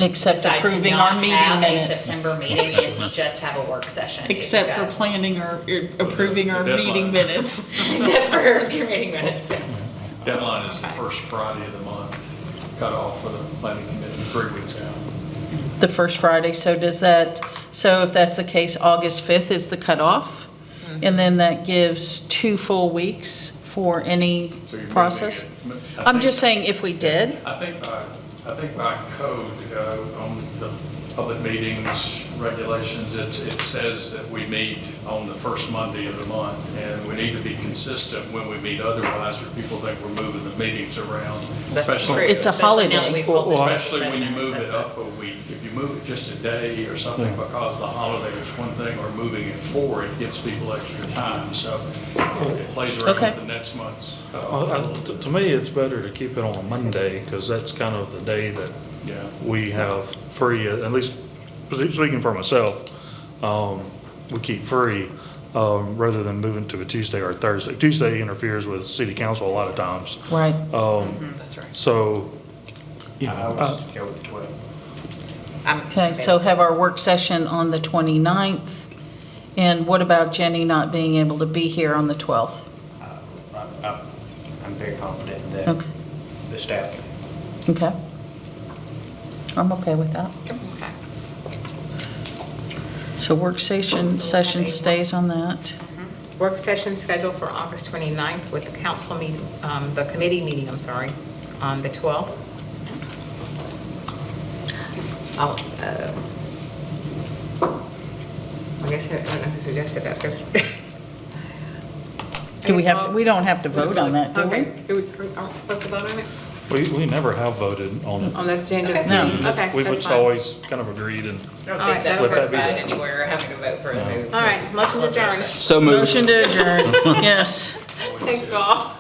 C: Except
E: decide to
C: approving our
E: not
C: meeting
E: have a
C: minutes.
E: September meeting and just have a work session. if you
C: Except for
E: guys-
C: planning or approving our meeting minutes.
E: Except for your meeting minutes, yes.
G: Deadline is the first Friday of the month, cut off for the planning commission, 3 weeks out.
C: The first Friday, so does that, so if that's the case, August 5th is the cutoff? And then that gives 2 full weeks for any
G: So you're
C: process?
G: moving
C: I'm just saying if we did,
G: I think by code, on the public meetings regulations, it says that we meet on the first Monday of the month, and we need to be consistent when we meet, otherwise people think we're moving the meetings around.
E: That's
G: especially-
E: true.
L: It's a
E: especially now that
L: holiday.
E: we've pulled this
G: Especially when you
E: session,
G: move it
E: that's
G: up a week. If you move it just a day or something because of the holiday is one thing, or moving it forward, it gives people extra time, so it plays around
L: Okay.
G: with the next month's.
J: To me, it's better to keep it on a Monday, because that's kind of the day that
G: Yeah.
J: we have free, at least speaking for myself, we keep free, rather than moving to a Tuesday or a Thursday. Tuesday interferes with city council a lot of times.
L: Right.
E: That's right.
J: So, you
D: I
J: know,
D: would go with the 12th.
L: Okay, so have our work session on the 29th. And what about Jenny not being able to be here on the 12th?
D: I'm very confident that
L: Okay.
D: the staff can.
L: Okay. I'm okay with that.
A: Okay.
L: So work session stays on that.
A: Work session scheduled for August 29th with the council meeting, the committee meeting, I'm sorry, on the 12th. I'll, I guess, I don't know who suggested that, because.
L: Do we have, we don't have to vote on that, do we?
A: Okay, aren't we supposed to vote on it?
J: we never have voted on it.
A: On this change of the
L: No.
A: meeting? Okay,
J: We've
A: that's
J: just
A: fine.
J: always kind of agreed and.
E: I don't
A: All right,
E: think that's
A: that's
J: perfect.
E: bad anywhere, having to vote for a move.
A: All right, motion to adjourn.
B: So moved.
L: Motion to adjourn, yes.
A: Thank you all.